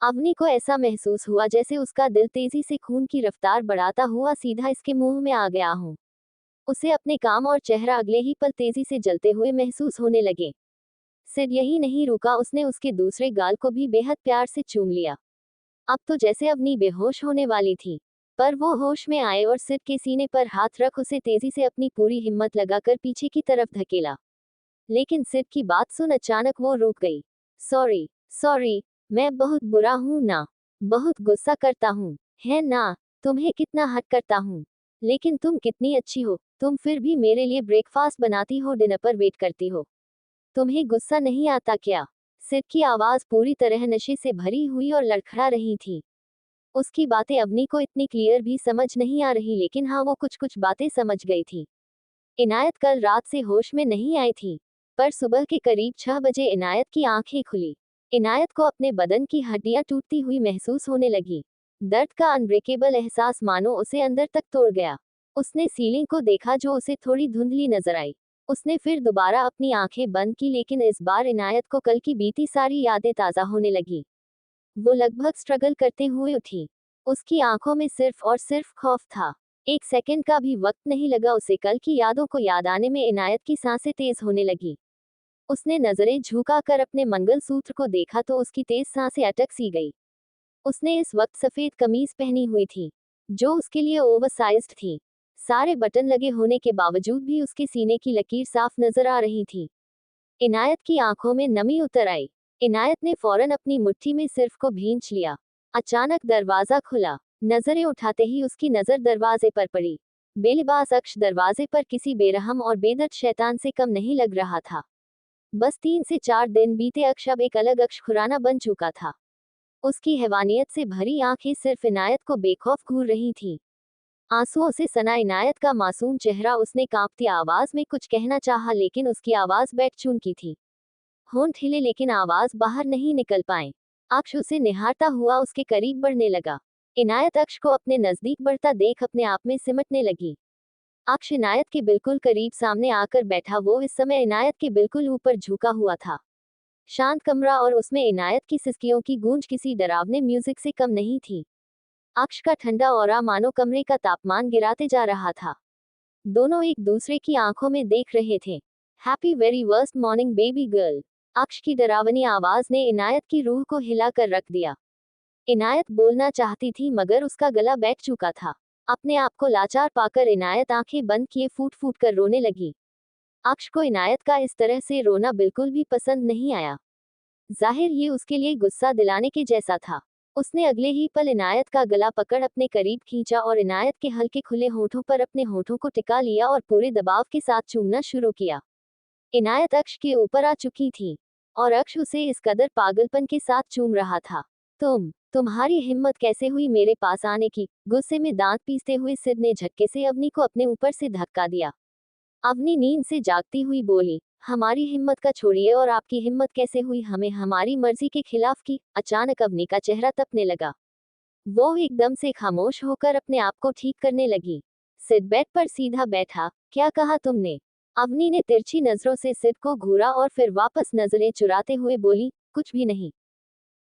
S1: अवनी को ऐसा महसूस हुआ जैसे उसका दिल तेजी से खून की रफ्तार बढ़ाता हुआ सीधा इसके मुंह में आ गया हो। उसे अपने काम और चेहरा अगले ही पल तेजी से जलते हुए महसूस होने लगे। सिड यही नहीं रुका, उसने उसके दूसरे गाल को भी बेहद प्यार से चूम लिया। अब तो जैसे अवनी बेहोश होने वाली थी, पर वो होश में आए और सिड के सीने पर हाथ रख उसे तेजी से अपनी पूरी हिम्मत लगाकर पीछे की तरफ धकेला। लेकिन सिड की बात सुन अचानक वो रुक गई। सॉरी, सॉरी, मैं बहुत बुरा हूं ना, बहुत गुस्सा करता हूं, है ना? तुम्हें कितना हर्ट करता हूं। लेकिन तुम कितनी अच्छी हो, तुम फिर भी मेरे लिए ब्रेकफास्ट बनाती हो, डिनर पर वेट करती हो। तुम्हें गुस्सा नहीं आता क्या? सिड की आवाज पूरी तरह नशे से भरी हुई और लड़खड़ा रही थी। उसकी बातें अवनी को इतनी क्लियर भी समझ नहीं आ रही, लेकिन हाँ, वो कुछ कुछ बातें समझ गई थी। इनायत कल रात से होश में नहीं आई थी, पर सुबह के करीब 6 बजे इनायत की आंखें खुली। इनायत को अपने बदन की हड्डियां टूटती हुई महसूस होने लगी। दर्द का अनब्रेकेबल एहसास मानो उसे अंदर तक तोड़ गया। उसने सीलिंग को देखा जो उसे थोड़ी धुंधली नजर आई। उसने फिर दोबारा अपनी आंखें बंद की, लेकिन इस बार इनायत को कल की बीती सारी यादें ताज़ा होने लगी। वो लगभग स्ट्रगल करते हुए उठी। उसकी आंखों में सिर्फ और सिर्फ खौफ था। एक सेकंड का भी वक्त नहीं लगा उसे कल की यादों को याद आने में। इनायत की सांसें तेज होने लगी। उसने नजरें झुकाकर अपने मंगलसूत्र को देखा तो उसकी तेज सांसें अटक सी गई। उसने इस वक्त सफेद कमीज पहनी हुई थी, जो उसके लिए ओवरसाइज्ड थी। सारे बटन लगे होने के बावजूद भी उसके सीने की लकीर साफ नजर आ रही थी। इनायत की आंखों में नमी उतर आई। इनायत ने फौरन अपनी मुट्ठी में सिर्फ को भींच लिया। अचानक दरवाजा खुला। नजरें उठाते ही उसकी नजर दरवाजे पर पड़ी। बेलिबास अक्ष दरवाजे पर किसी बेरहम और बेदर्द शैतान से कम नहीं लग रहा था। बस 3 से 4 दिन बीते अक्ष अब एक अलग अक्ष खुराना बन चुका था। उसकी हैवानियत से भरी आंखें सिर्फ इनायत को बेखौफ घूर रही थी। आंसुओं से सना इनायत का मासूम चेहरा। उसने कांपती आवाज में कुछ कहना चाहा, लेकिन उसकी आवाज बैठ चुकी थी। होंठ हिले लेकिन आवाज बाहर नहीं निकल पाए। अक्ष उसे निहारता हुआ उसके करीब बढ़ने लगा। इनायत अक्ष को अपने नजदीक बढ़ता देख अपने आप में सिमटने लगी। अक्ष इनायत के बिल्कुल करीब सामने आकर बैठा। वो इस समय इनायत के बिल्कुल ऊपर झुका हुआ था। शांत कमरा और उसमें इनायत की सिसकियों की गूंज किसी डरावने म्यूजिक से कम नहीं थी। अक्ष का ठंडा ऑरा मानो कमरे का तापमान गिराते जा रहा था। दोनों एक दूसरे की आंखों में देख रहे थे। Happy very worst morning baby girl. Aksh की डरावनी आवाज ने इनायत की रूह को हिलाकर रख दिया। इनायत बोलना चाहती थी मगर उसका गला बैठ चुका था। अपने आप को लाचार पाकर इनायत आंखें बंद किए फूट फूट कर रोने लगी। अक्ष को इनायत का इस तरह से रोना बिल्कुल भी पसंद नहीं आया। जाहिर ये उसके लिए गुस्सा दिलाने के जैसा था। उसने अगले ही पल इनायत का गला पकड़ अपने करीब खींचा और इनायत के हल्के खुले होठों पर अपने होठों को टिका लिया और पूरे दबाव के साथ चूमना शुरू किया। इनायत अक्ष के ऊपर आ चुकी थी और अक्ष उसे इस कदर पागलपन के साथ चूम रहा था। तुम्हारी हिम्मत कैसे हुई मेरे पास आने की? गुस्से में दांत पीसते हुए सिड ने झटके से अवनी को अपने ऊपर से धक्का दिया। अवनी नींद से जागती हुई बोली, हमारी हिम्मत का छोड़िए और आपकी हिम्मत कैसे हुई हमें हमारी मर्जी के खिलाफ की? अचानक अवनी का चेहरा तपने लगा। वो एकदम से खामोश होकर अपने आप को ठीक करने लगी। सिड बेड पर सीधा बैठा। क्या कहा तुमने? अवनी ने तिरछी नजरों से सिड को घूरा और फिर वापस नजरें चुराते हुए बोली, कुछ भी नहीं।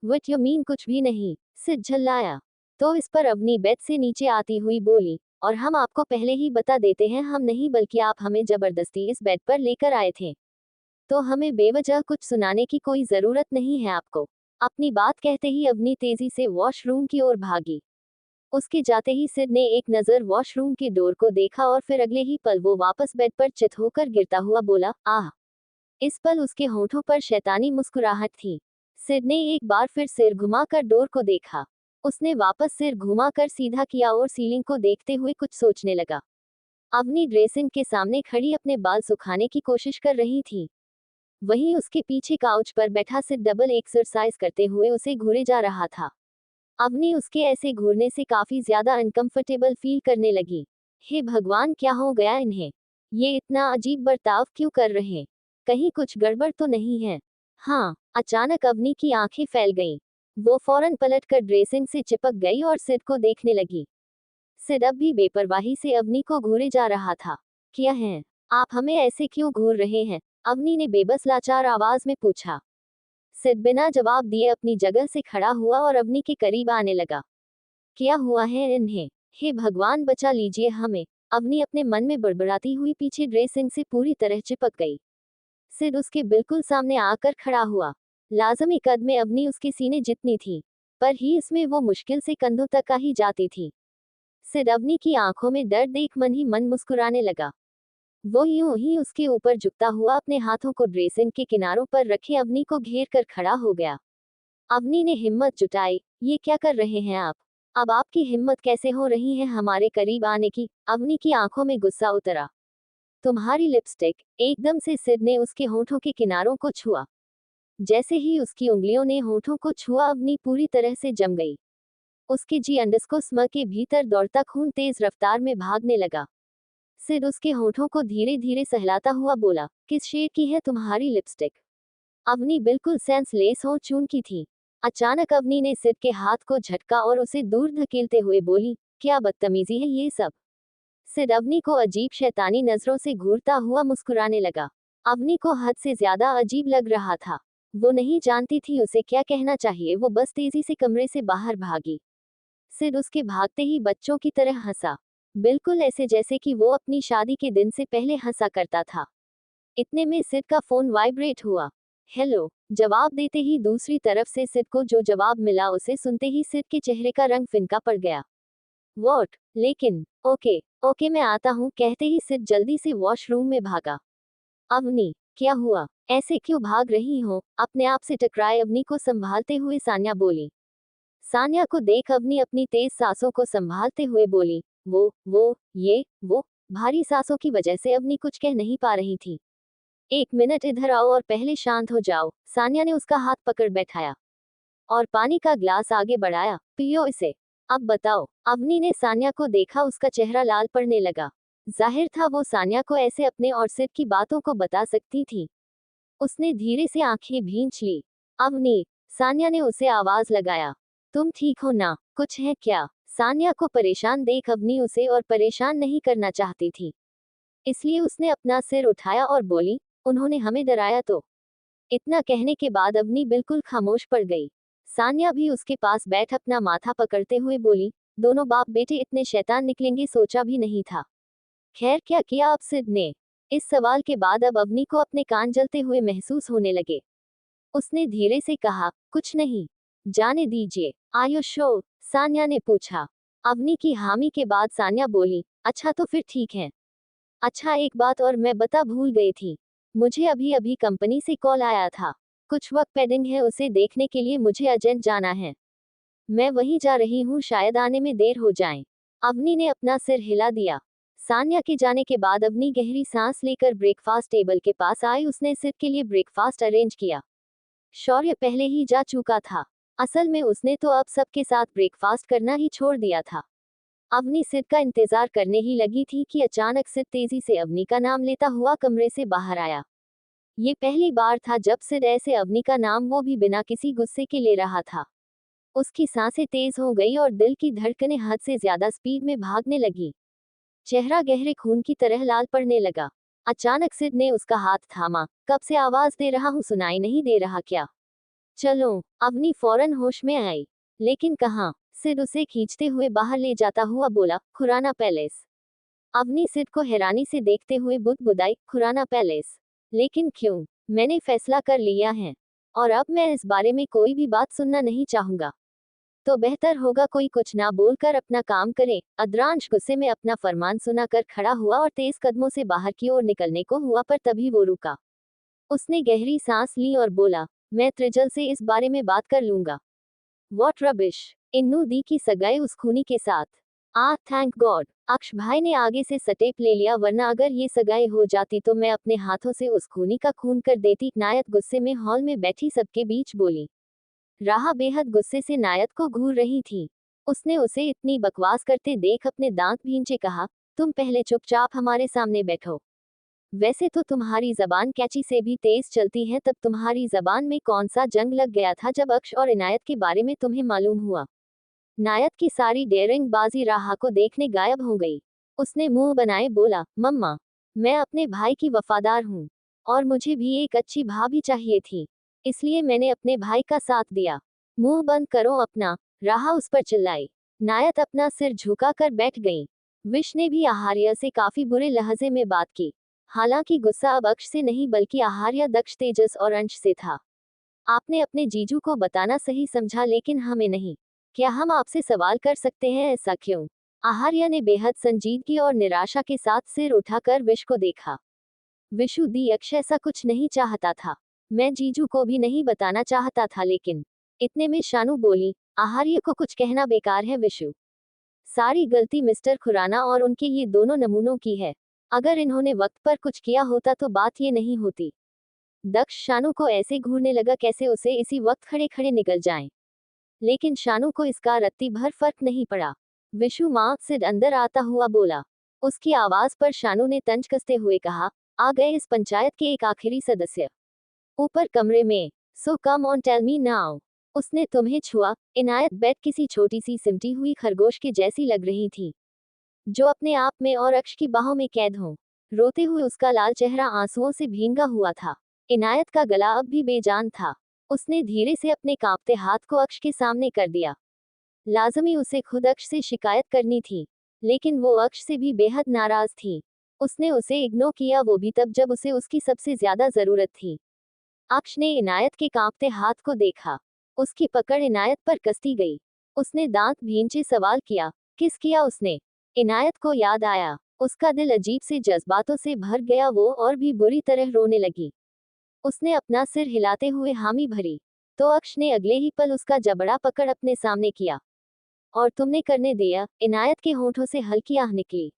S1: What you mean कुछ भी नहीं? सिड झल्लाया। तो इस पर अवनी बेड से नीचे आती हुई बोली, और हम आपको पहले ही बता देते हैं, हम नहीं बल्कि आप हमें जबरदस्ती इस बेड पर लेकर आए थे। तो हमें बेवजह कुछ सुनाने की कोई जरूरत नहीं है आपको। अपनी बात कहते ही अवनी तेजी से वॉशरूम की ओर भागी। उसके जाते ही सिड ने एक नजर वॉशरूम के डोर को देखा और फिर अगले ही पल वो वापस बेड पर चित होकर गिरता हुआ बोला, आह। इस पल उसके होठों पर शैतानी मुस्कुराहट थी। सिड ने एक बार फिर सिर घुमाकर डोर को देखा। उसने वापस सिर घुमाकर सीधा किया और सीलिंग को देखते हुए कुछ सोचने लगा। अवनी ड्रेसिंग के सामने खड़ी अपने बाल सुखाने की कोशिश कर रही थी। वहीं उसके पीछे काउच पर बैठा सिड डबल एक्सरसाइज करते हुए उसे घूरे जा रहा था। अवनी उसके ऐसे घूरने से काफी ज्यादा अनकंफर्टेबल फील करने लगी। हे भगवान, क्या हो गया इन्हें? ये इतना अजीब बर्ताव क्यों कर रहे? कहीं कुछ गड़बड़ तो नहीं है? हाँ, अचानक अवनी की आंखें फैल गईं। वो फौरन पलटकर ड्रेसिंग से चिपक गई और सिड को देखने लगी। सिड अब भी बेपरवाही से अवनी को घूरे जा रहा था। क्या है? आप हमें ऐसे क्यों घूर रहे हैं? अवनी ने बेबस लाचार आवाज में पूछा। सिड बिना जवाब दिए अपनी जगह से खड़ा हुआ और अवनी के करीब आने लगा। क्या हुआ है इन्हें? हे भगवान, बचा लीजिए हमें। अवनी अपने मन में बड़बड़ाती हुई पीछे ड्रेसिंग से पूरी तरह चिपक गई। सिड उसके बिल्कुल सामने आकर खड़ा हुआ। लाजमी कद में अवनी उसके सीने जितनी थी, पर ही इसमें वो मुश्किल से कंधों तक आ ही जाती थी। सिड अवनी की आंखों में दर्द देख मन ही मन मुस्कुराने लगा। वो यूं ही उसके ऊपर झुकता हुआ अपने हाथों को ड्रेसिंग के किनारों पर रखे अवनी को घेर कर खड़ा हो गया। अवनी ने हिम्मत जुटाई, ये क्या कर रहे हैं आप? अब आपकी हिम्मत कैसे हो रही है हमारे करीब आने की? अवनी की आंखों में गुस्सा उतरा। तुम्हारी लिपस्टिक। एकदम से सिड ने उसके होठों के किनारों को छुआ। जैसे ही उसकी उंगलियों ने होठों को छुआ अवनी पूरी तरह से जम गई। उसके जी अंडस्को स्म के भीतर दौड़ता खून तेज रफ्तार में भागने लगा। सिड उसके होठों को धीरे धीरे सहलाता हुआ बोला, किस शेड की है तुम्हारी लिपस्टिक? अवनी बिल्कुल सेंसलेस हो चुकी थी। अचानक अवनी ने सिड के हाथ को झटका और उसे दूर धकेलते हुए बोली, क्या बदतमीजी है ये सब? सिड अवनी को अजीब शैतानी नजरों से घूरता हुआ मुस्कुराने लगा। अवनी को हद से ज्यादा अजीब लग रहा था। वो नहीं जानती थी उसे क्या कहना चाहिए, वो बस तेजी से कमरे से बाहर भागी। सिड उसके भागते ही बच्चों की तरह हंसा, बिल्कुल ऐसे जैसे कि वो अपनी शादी के दिन से पहले हंसा करता था। इतने में सिड का फोन वाइब्रेट हुआ। हेलो, जवाब देते ही दूसरी तरफ से सिड को जो जवाब मिला उसे सुनते ही सिड के चेहरे का रंग फिनका पड़ गया। वॉट? लेकिन ओके ओके मैं आता हूँ, कहते ही सिड जल्दी से वॉशरूम में भागा। अवनी, क्या हुआ? ऐसे क्यों भाग रही हो? अपने आप से टकराए अवनी को संभालते हुए सान्या बोली। सान्या को देख अवनी अपनी तेज सांसों को संभालते हुए बोली, वो भारी सांसों की वजह से अवनी कुछ कह नहीं पा रही थी। एक मिनट इधर आओ और पहले शांत हो जाओ। सान्या ने उसका हाथ पकड़ बैठाया और पानी का ग्लास आगे बढ़ाया, पियो इसे। अब बताओ। अवनी ने सान्या को देखा, उसका चेहरा लाल पड़ने लगा। जाहिर था वो सान्या को ऐसे अपने और सिड की बातों को बता सकती थी। उसने धीरे से आंखें भींच ली। अवनी, सान्या ने उसे आवाज लगाया, तुम ठीक हो ना? कुछ है क्या? सान्या को परेशान देख अवनी उसे और परेशान नहीं करना चाहती थी, इसलिए उसने अपना सिर उठाया और बोली, उन्होंने हमें डराया तो। इतना कहने के बाद अवनी बिल्कुल खामोश पड़ गई। सान्या भी उसके पास बैठ अपना माथा पकड़ते हुए बोली, दोनों बाप बेटे इतने शैतान निकलेंगे सोचा भी नहीं था। खैर क्या किया अब सिड ने? इस सवाल के बाद अब अवनी को अपने कान जलते हुए महसूस होने लगे। उसने धीरे से कहा, कुछ नहीं। जाने दीजिए। Are you sure? सान्या ने पूछा। अवनी की हामी के बाद सान्या बोली, अच्छा तो फिर ठीक है। अच्छा एक बात और मैं बता भूल गई थी, मुझे अभी अभी कंपनी से कॉल आया था। कुछ वर्क पेंडिंग है, उसे देखने के लिए मुझे अर्जेंट जाना है। मैं वहीं जा रही हूँ, शायद आने में देर हो जाए। अवनी ने अपना सिर हिला दिया। सान्या के जाने के बाद अवनी गहरी सांस लेकर ब्रेकफास्ट टेबल के पास आई। उसने सिड के लिए ब्रेकफास्ट अरेंज किया। शौर्य पहले ही जा चुका था। असल में उसने तो अब सबके साथ ब्रेकफास्ट करना ही छोड़ दिया था। अवनी सिड का इंतजार करने ही लगी थी कि अचानक सिड तेजी से अवनी का नाम लेता हुआ कमरे से बाहर आया। ये पहली बार था जब सिड ऐसे अवनी का नाम, वो भी बिना किसी गुस्से के, ले रहा था। उसकी सांसें तेज हो गई और दिल की धड़कनें हद से ज्यादा स्पीड में भागने लगी। चेहरा गहरे खून की तरह लाल पड़ने लगा। अचानक सिड ने उसका हाथ थामा। कब से आवाज दे रहा हूँ, सुनाई नहीं दे रहा क्या? चलो। अवनी फौरन होश में आई। लेकिन कहाँ? सिड उसे खींचते हुए बाहर ले जाता हुआ बोला, खुराना पैलेस। अवनी सिड को हैरानी से देखते हुए बुदबुदाई, खुराना पैलेस? लेकिन क्यों? मैंने फैसला कर लिया है और अब मैं इस बारे में कोई भी बात सुनना नहीं चाहूंगा। तो बेहतर होगा कोई कुछ ना बोलकर अपना काम करे। अद्रांश गुस्से में अपना फरमान सुनाकर खड़ा हुआ और तेज कदमों से बाहर की ओर निकलने को हुआ, पर तभी वो रुका। उसने गहरी सांस ली और बोला, मैं त्रिजल से इस बारे में बात कर लूंगा। What rubbish! इन्नू दी की सगाई उस खूनी के साथ? Thank God. अक्ष भाई ने आगे से स्टेप ले लिया, वरना अगर ये सगाई हो जाती तो मैं अपने हाथों से उस खूनी का खून कर देती। नायत गुस्से में हॉल में बैठी सबके बीच बोली। राहा बेहद गुस्से से नायत को घूर रही थी। उसने उसे इतनी बकवास करते देख अपने दांत भींचे कहा, तुम पहले चुपचाप हमारे सामने बैठो। वैसे तो तुम्हारी जबान कैची से भी तेज चलती है, तब तुम्हारी जबान में कौन सा जंग लग गया था जब अक्ष और इनायत के बारे में तुम्हें मालूम हुआ? नायत की सारी डेयरिंग बाजी राहा को देखने गायब हो गई। उसने मुंह बनाए बोला, मम्मा, मैं अपने भाई की वफादार हूँ और मुझे भी एक अच्छी भाभी चाहिए थी, इसलिए मैंने अपने भाई का साथ दिया। मुंह बंद करो अपना, राहा उस पर चिल्लाई। नायत अपना सिर झुकाकर बैठ गई। विश ने भी आहार्य से काफी बुरे लहजे में बात की। हालांकि गुस्सा अब अक्ष से नहीं बल्कि आहार्य, दक्ष, तेजस और अंश से था। आपने अपने जीजू को बताना सही समझा, लेकिन हमें नहीं। क्या हम आपसे सवाल कर सकते हैं, ऐसा क्यों? आहार्य ने बेहद संजीदगी और निराशा के साथ सिर उठाकर विश को देखा। विशु दी, अक्ष ऐसा कुछ नहीं चाहता था। मैं जीजू को भी नहीं बताना चाहता था, लेकिन इतने में शानू बोली, आहार्य को कुछ कहना बेकार है विशु। सारी गलती मिस्टर खुराना और उनके ये दोनों नमूनों की है। अगर इन्होंने वक्त पर कुछ किया होता तो बात ये नहीं होती। दक्ष शानू को ऐसे घूरने लगा कैसे उसे इसी वक्त खड़े खड़े निकल जाएं। लेकिन शानू को इसका रत्ती भर फर्क नहीं पड़ा। विशु माँ सिड अंदर आता हुआ बोला। उसकी आवाज पर शानू ने तंज कसते हुए कहा, आ गए इस पंचायत के एक आखिरी सदस्य ऊपर कमरे में। So come on tell me now. उसने तुम्हें छुआ। इनायत बेड किसी छोटी सी सिमटी हुई खरगोश के जैसी लग रही थी, जो अपने आप में और अक्ष की बाहों में कैद हो। रोते हुए उसका लाल चेहरा आंसुओं से भींगा हुआ था। इनायत का गला अब भी बेजान था। उसने धीरे से अपने कांपते हाथ को अक्ष के सामने कर दिया। लाजमी उसे खुद अक्ष से शिकायत करनी थी, लेकिन वो अक्ष से भी बेहद नाराज थी। उसने उसे इग्नोर किया, वो भी तब जब उसे उसकी सबसे ज्यादा जरूरत थी। अक्ष ने इनायत के कांपते हाथ को देखा। उसकी पकड़ इनायत पर कसती गई। उसने दांत भींचे सवाल किया, किस किया उसने? इनायत को याद आया। उसका दिल अजीब से जज्बातों से भर गया। वो और भी बुरी तरह रोने लगी। उसने अपना सिर हिलाते हुए हामी भरी, तो अक्ष ने अगले ही पल उसका जबड़ा पकड़ अपने सामने किया। और तुमने करने दिया? इनायत के होंठों से हल्की आह निकली।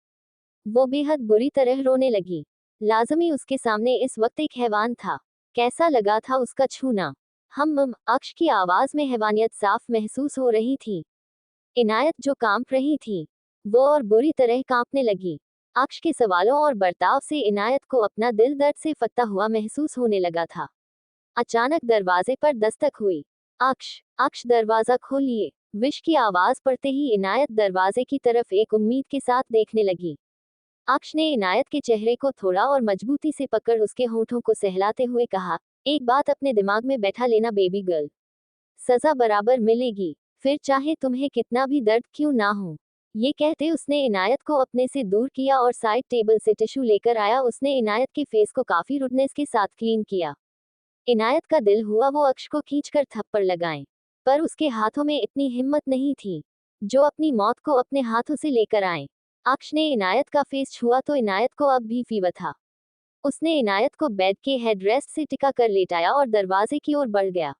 S1: वो बेहद बुरी तरह रोने लगी। लाजमी उसके सामने इस वक्त एक हैवान था। कैसा लगा था उसका छूना? अक्ष की आवाज में हैवानियत साफ महसूस हो रही थी। इनायत जो कांप रही थी, वो और बुरी तरह कांपने लगी। अक्ष के सवालों और बर्ताव से इनायत को अपना दिल दर्द से फत्ता हुआ महसूस होने लगा था। अचानक दरवाजे पर दस्तक हुई। अक्ष दरवाजा खोलिए। विश की आवाज पड़ते ही इनायत दरवाजे की तरफ एक उम्मीद के साथ देखने लगी। अक्ष ने इनायत के चेहरे को थोड़ा और मजबूती से पकड़ उसके होंठों को सहलाते हुए कहा, एक बात अपने दिमाग में बैठा लेना बेबी गर्ल, सजा बराबर मिलेगी, फिर चाहे तुम्हें कितना भी दर्द क्यों ना हो। ये कहते उसने इनायत को अपने से दूर किया और साइड टेबल से टिश्यू लेकर आया। उसने इनायत के फेस को काफी रुडनेस के साथ क्लीन किया। इनायत का दिल हुआ वो अक्ष को खींचकर थप्पड़ लगाएं, पर उसके हाथों में इतनी हिम्मत नहीं थी जो अपनी मौत को अपने हाथों से लेकर आए। अक्ष ने इनायत का फेस छुआ तो इनायत को अब भी फीवर था। उसने इनायत को बेड के हेडरेस्ट से टिका कर लेटाया और दरवाजे की ओर बढ़ गया।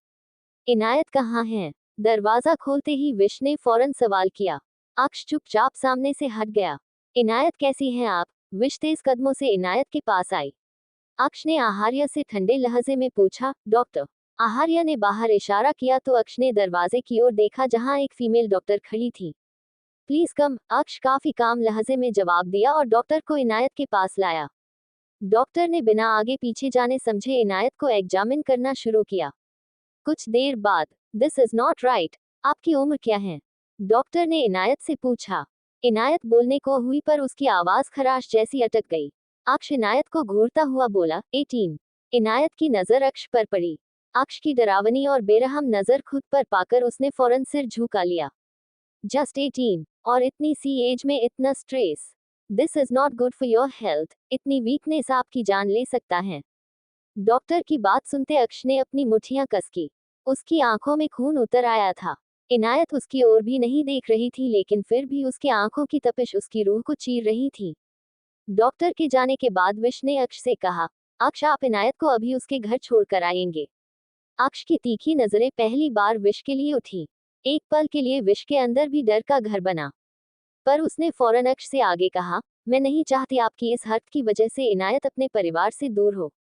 S1: इनायत कहाँ है? दरवाजा खोलते ही विश ने फौरन सवाल किया। अक्ष चुपचाप सामने से हट गया। इनायत कैसी हैं आप? विश तेज कदमों से इनायत के पास आई। अक्ष ने आहार्य से ठंडे लहजे में पूछा, डॉक्टर? आहार्य ने बाहर इशारा किया तो अक्ष ने दरवाजे की ओर देखा जहां एक फीमेल डॉक्टर खड़ी थी। प्लीज कम, अक्ष काफी काम लहजे में जवाब दिया और डॉक्टर को इनायत के पास लाया। डॉक्टर ने बिना आगे पीछे जाने समझे इनायत को एग्जामिन करना शुरू किया। कुछ देर बाद, दिस इज नॉट राइट, आपकी उम्र क्या है? डॉक्टर ने इनायत से पूछा। इनायत बोलने को हुई पर उसकी आवाज खराश जैसी अटक गई। अक्ष इनायत को घूरता हुआ बोला, 18। इनायत की नजर अक्ष पर पड़ी। अक्ष की डरावनी और बेरहम नजर खुद पर पाकर उसने फौरन सिर झुका लिया। जस्ट 18, और इतनी सी एज में इतना stress, this is not good for your health. इतनी वीकनेस आपकी जान ले सकता है। डॉक्टर की बात सुनते अक्ष ने अपनी मुट्ठियां कस की। उसकी आंखों में खून उतर आया था। इनायत उसकी ओर भी नहीं देख रही थी, लेकिन फिर भी उसके आंखों की तपिश उसकी रूह को चीर रही थी। डॉक्टर के जाने के बाद विश ने अक्ष से कहा, अक्ष आप इनायत को अभी उसके घर छोड़कर आएंगे? अक्ष की तीखी नजरें पहली बार विश के लिए उठी। एक पल के लिए विश के अंदर भी डर का घर बना, पर उसने फौरन अक्ष से आगे कहा, मैं नहीं चाहती आपकी इस हरकत की वजह से इनायत अपने परिवार से दूर हो,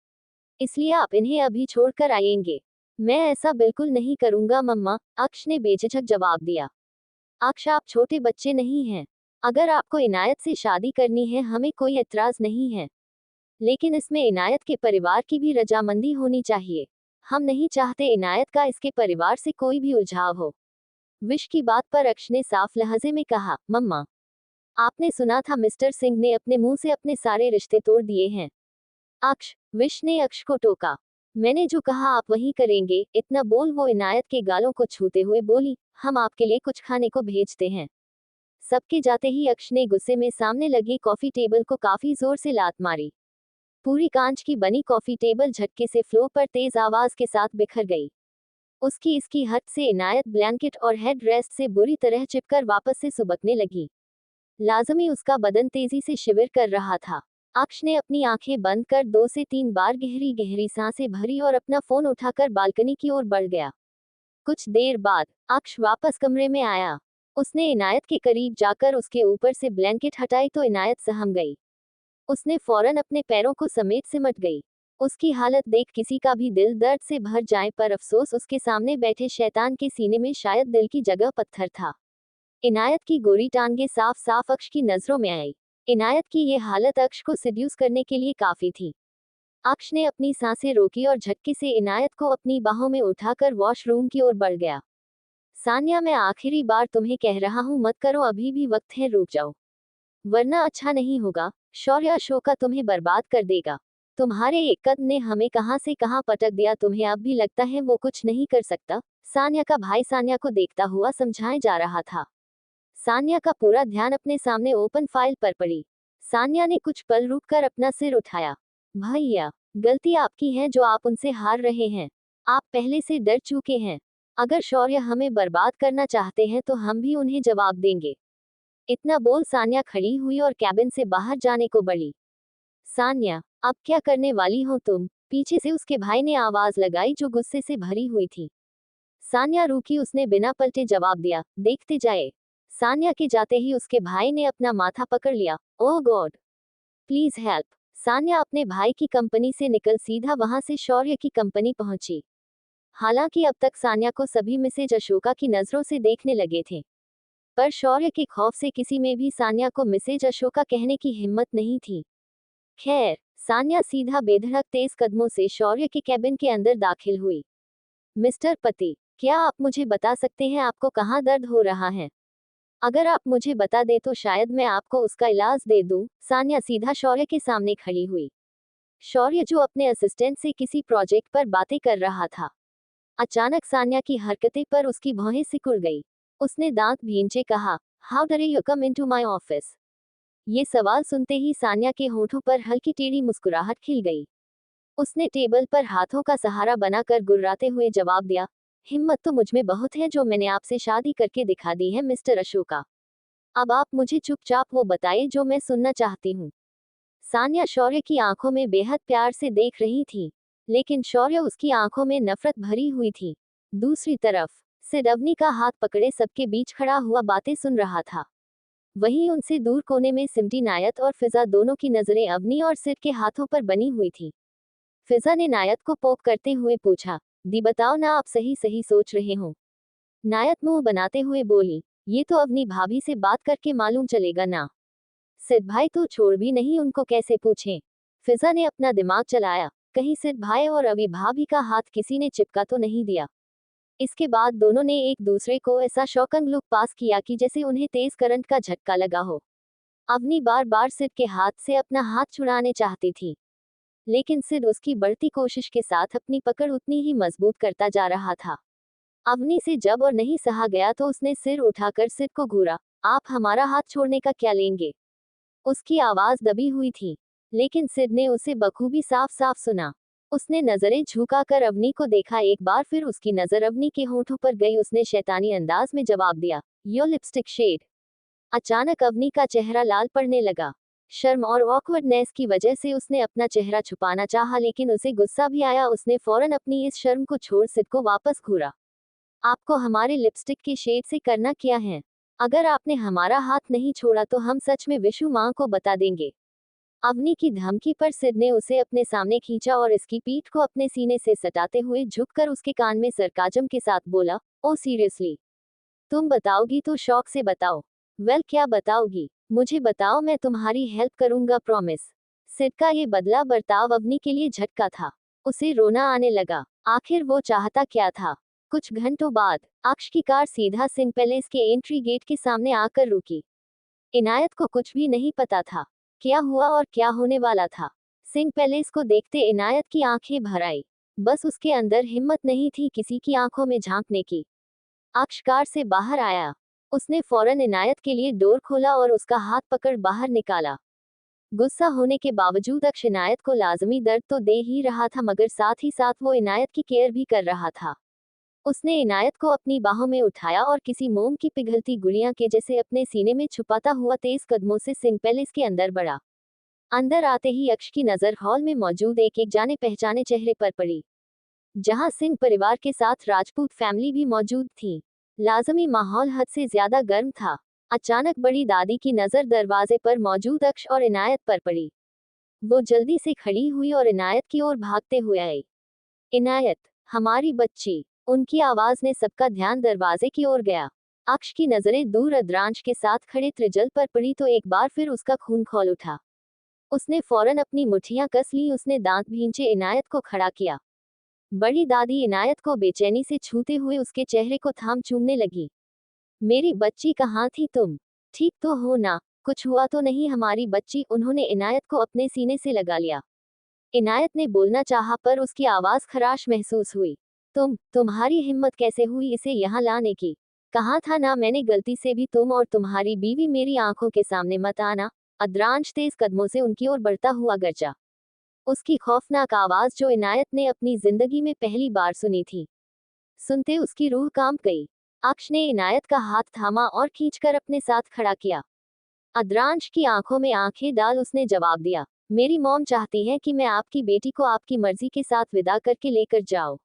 S1: इसलिए आप इन्हें अभी छोड़कर आएंगे। मैं ऐसा बिल्कुल नहीं करूंगा मम्मा, अक्ष ने बेझिझक जवाब दिया। अक्ष आप छोटे बच्चे नहीं हैं। अगर आपको इनायत से शादी करनी है हमें कोई एतराज नहीं है, लेकिन इसमें इनायत के परिवार की भी रजामंदी होनी चाहिए। हम नहीं चाहते इनायत का इसके परिवार से कोई भी उलझाव हो। विश की बात पर अक्ष ने साफ लहजे में कहा, मम्मा आपने सुना था मिस्टर सिंह ने अपने मुंह से अपने सारे रिश्ते तोड़ दिए हैं। अक्ष, विश ने अक्ष को टोका। मैंने जो कहा आप वही करेंगे। इतना बोल वो इनायत के गालों को छूते हुए बोली, हम आपके लिए कुछ खाने को भेजते हैं। सबके जाते ही अक्ष ने गुस्से में सामने लगी कॉफी टेबल को काफी जोर से लात मारी। पूरी कांच की बनी कॉफी टेबल झटके से फ्लोर पर तेज आवाज के साथ बिखर गई। उसकी इसकी हद से इनायत ब्लैंकेट और हेड रेस्ट से बुरी तरह चिपकर वापस से सुबकने लगी। लाजमी उसका बदन तेजी से शिविर कर रहा था। अक्ष ने अपनी आंखें बंद कर 2 से 3 बार गहरी गहरी सांसें भरी और अपना फोन उठाकर बालकनी की ओर बढ़ गया। कुछ देर बाद अक्ष वापस कमरे में आया। उसने इनायत के करीब जाकर उसके ऊपर से ब्लैंकेट हटाई तो इनायत सहम गई। उसने फौरन अपने पैरों को समेट सिमट गई। उसकी हालत देख किसी का भी दिल दर्द से भर जाए, पर अफसोस उसके सामने बैठे शैतान के सीने में शायद दिल की जगह पत्थर था। इनायत की गोरी टांगे साफ साफ अक्ष की नजरों में आई। इनायत की ये हालत अक्ष को सिड्यूस करने के लिए काफी थी। अक्ष ने अपनी सांसें रोकी और झटके से इनायत को अपनी बाहों में उठाकर वॉशरूम की ओर बढ़ गया। सान्या, मैं आखिरी बार तुम्हें कह रहा हूँ, मत करो, अभी भी वक्त है, रुक जाओ, वरना अच्छा नहीं होगा। शौर्य अशोका तुम्हें बर्बाद कर देगा। तुम्हारे एक कदम ने हमें कहां से कहां पटक दिया, तुम्हें अब भी लगता है वो कुछ नहीं कर सकता? सान्या का भाई सान्या को देखता हुआ समझाए जा रहा था। सान्या का पूरा ध्यान अपने सामने ओपन फाइल पर पड़ी। सान्या ने कुछ पल रुककर अपना सिर उठाया। भैया, गलती आपकी है जो आप उनसे हार रहे हैं। आप पहले से डर चुके हैं। अगर शौर्य हमें बर्बाद करना चाहते हैं तो हम भी उन्हें जवाब देंगे। इतना बोल सान्या खड़ी हुई और कैबिन से बाहर जाने को बढ़ी। सान्या, अब क्या करने वाली हो तुम? पीछे से उसके भाई ने आवाज लगाई जो गुस्से से भरी हुई थी। सान्या रुकी, उसने बिना पलटे जवाब दिया, देखते जाए। सान्या के जाते ही उसके भाई ने अपना माथा पकड़ लिया। ओह गॉड, प्लीज हेल्प। सान्या अपने भाई की कंपनी से निकल सीधा वहां से शौर्य की कंपनी पहुंची। हालांकि अब तक सान्या को सभी मिसेज अशोका की नजरों से देखने लगे थे, पर शौर्य के खौफ से किसी में भी सान्या को मिसेज अशोका कहने की हिम्मत नहीं थी। खैर, सान्या सीधा बेधड़क तेज कदमों से शौर्य के कैबिन के अंदर दाखिल हुई। मिस्टर पति, क्या आप मुझे बता सकते हैं आपको कहाँ दर्द हो रहा है? अगर आप मुझे बता दे तो शायद मैं आपको उसका इलाज दे दूं। सान्या सीधा शौर्य के सामने खड़ी हुई। शौर्य जो अपने असिस्टेंट से किसी प्रोजेक्ट पर बातें कर रहा था। अचानक सान्या की हरकतें पर उसकी भौहें सिकुड़ गई। उसने दांत भींचे कहा, हाउ डरे you come into my office? ये सवाल सुनते ही सान्या के होठों पर हल्की टेढ़ी मुस्कुराहट खिल गई। उसने टेबल पर हाथों का सहारा बनाकर गुर्राते हुए जवाब दिया, हिम्मत तो मुझमें बहुत है जो मैंने आपसे शादी करके दिखा दी है मिस्टर अशोका। अब आप मुझे चुपचाप वो बताइए जो मैं सुनना चाहती हूँ। सान्या शौर्य की आंखों में बेहद प्यार से देख रही थी, लेकिन शौर्य उसकी आंखों में नफरत भरी हुई थी। दूसरी तरफ सिड अवनी का हाथ पकड़े सबके बीच खड़ा हुआ बातें सुन रहा था। वहीं उनसे दूर कोने में सिमटी नायत और फिजा, दोनों की नजरें अवनी और सिड के हाथों पर बनी हुई थी। फिजा ने नायत को पोक करते हुए पूछा, दी बताओ ना, आप सही सही सोच रहे हो? नायत मुंह बनाते हुए बोली, ये तो अवनी भाभी से बात करके मालूम चलेगा ना। सिड भाई तो छोड़ भी नहीं, उनको कैसे पूछें? फिजा ने अपना दिमाग चलाया, कहीं सिड भाई और अवी भाभी का हाथ किसी ने चिपका तो नहीं दिया। इसके बाद दोनों ने एक दूसरे को ऐसा शॉकिंग लुक पास किया कि जैसे उन्हें तेज करंट का झटका लगा हो। अवनी बार बार सिड के हाथ से अपना हाथ छुड़ाने चाहती थी, लेकिन सिड उसकी बढ़ती कोशिश के साथ अपनी पकड़ उतनी ही मजबूत करता जा रहा था। अवनी से जब और नहीं सहा गया तो उसने सिर उठाकर सिड को घूरा, आप हमारा हाथ छोड़ने का क्या लेंगे? उसकी आवाज दबी हुई थी, लेकिन सिड ने उसे बखूबी साफ साफ सुना। उसने नजरें झुकाकर अवनी को देखा, एक बार फिर उसकी नजर अवनी के होठों पर गई। उसने शैतानी अंदाज में जवाब दिया, योर लिपस्टिक शेड। अचानक अवनी का चेहरा लाल पड़ने लगा। शर्म और ऑकवर्डनेस की वजह से उसने अपना चेहरा छुपाना चाहा, लेकिन उसे गुस्सा भी आया। उसने फौरन अपनी इस शर्म को छोड़ सिड को वापस घूरा। आपको हमारे लिपस्टिक के शेड से करना क्या है? अगर आपने हमारा हाथ नहीं छोड़ा तो हम सच में विशु मां को बता देंगे। अवनी की धमकी पर सिड ने उसे अपने सामने खींचा और इसकी पीठ को अपने सीने से सटाते हुए झुककर उसके कान में सरकाजम के साथ बोला, ओ सीरियसली? तुम बताओगी तो शौक से बताओ। वेल, क्या बताओगी? मुझे बताओ, मैं तुम्हारी हेल्प करूंगा, प्रॉमिस। सिड का ये बदला बर्ताव अवनी के लिए झटका था। उसे रोना आने लगा। आखिर वो चाहता क्या था? कुछ घंटों बाद अक्ष की कार सीधा सिंह पैलेस के एंट्री गेट के सामने आकर रुकी। इनायत को कुछ भी नहीं पता था क्या हुआ और क्या होने वाला था। सिंह पैलेस को देखते इनायत की आंखें भर आई। बस उसके अंदर हिम्मत नहीं थी किसी की आंखों में झांकने की। अक्ष कार से बाहर आया। उसने फौरन इनायत के लिए डोर खोला और उसका हाथ पकड़ बाहर निकाला। गुस्सा होने के बावजूद अक्ष इनायत को लाजमी दर्द तो दे ही रहा था, मगर साथ ही साथ वो इनायत की केयर भी कर रहा था। उसने इनायत को अपनी बाहों में उठाया और किसी मोम की पिघलती गुड़िया के जैसे अपने सीने में छुपाता हुआ तेज कदमों से सिंह पैलेस के अंदर बढ़ा। अंदर आते ही अक्ष की नजर हॉल में मौजूद एक एक जाने पहचाने चेहरे पर पड़ी। जहां सिंह परिवार के साथ राजपूत फैमिली भी मौजूद थी। लाजमी माहौल हद से ज्यादा गर्म था। अचानक बड़ी दादी की नजर दरवाजे पर मौजूद अक्ष और इनायत पर पड़ी। वो जल्दी से खड़ी हुई और इनायत की ओर भागते हुए आई। इनायत, हमारी बच्ची। उनकी आवाज ने सबका ध्यान दरवाजे की ओर गया। अक्ष की नजरें दूर अद्रांश के साथ खड़े त्रिजल पर पड़ी तो एक बार फिर उसका खून खौल उठा। उसने फौरन अपनी मुट्ठियां कस ली। उसने दांत भींचे इनायत को खड़ा किया। बड़ी दादी इनायत को बेचैनी से छूते हुए उसके चेहरे को थाम चूमने लगी। मेरी बच्ची, कहाँ थी तुम? ठीक तो हो ना? कुछ हुआ तो नहीं हमारी बच्ची? उन्होंने इनायत को अपने सीने से लगा लिया। इनायत ने बोलना चाहा पर उसकी आवाज खराश महसूस हुई। तुम्हारी हिम्मत कैसे हुई इसे यहाँ लाने की? कहा था ना मैंने गलती से भी तुम और तुम्हारी बीवी मेरी आंखों के सामने मत आना। अद्रांश तेज कदमों से उनकी ओर बढ़ता हुआ गरजा। उसकी खौफनाक आवाज जो इनायत ने अपनी जिंदगी में पहली बार सुनी थी। सुनते उसकी रूह कांप गई। अक्ष ने इनायत का हाथ थामा और खींचकर अपने साथ खड़ा किया। अद्रांश की आंखों में आंखें डाल उसने जवाब दिया, मेरी मॉम चाहती है कि मैं आपकी बेटी को आपकी मर्जी के साथ विदा करके लेकर जाऊं।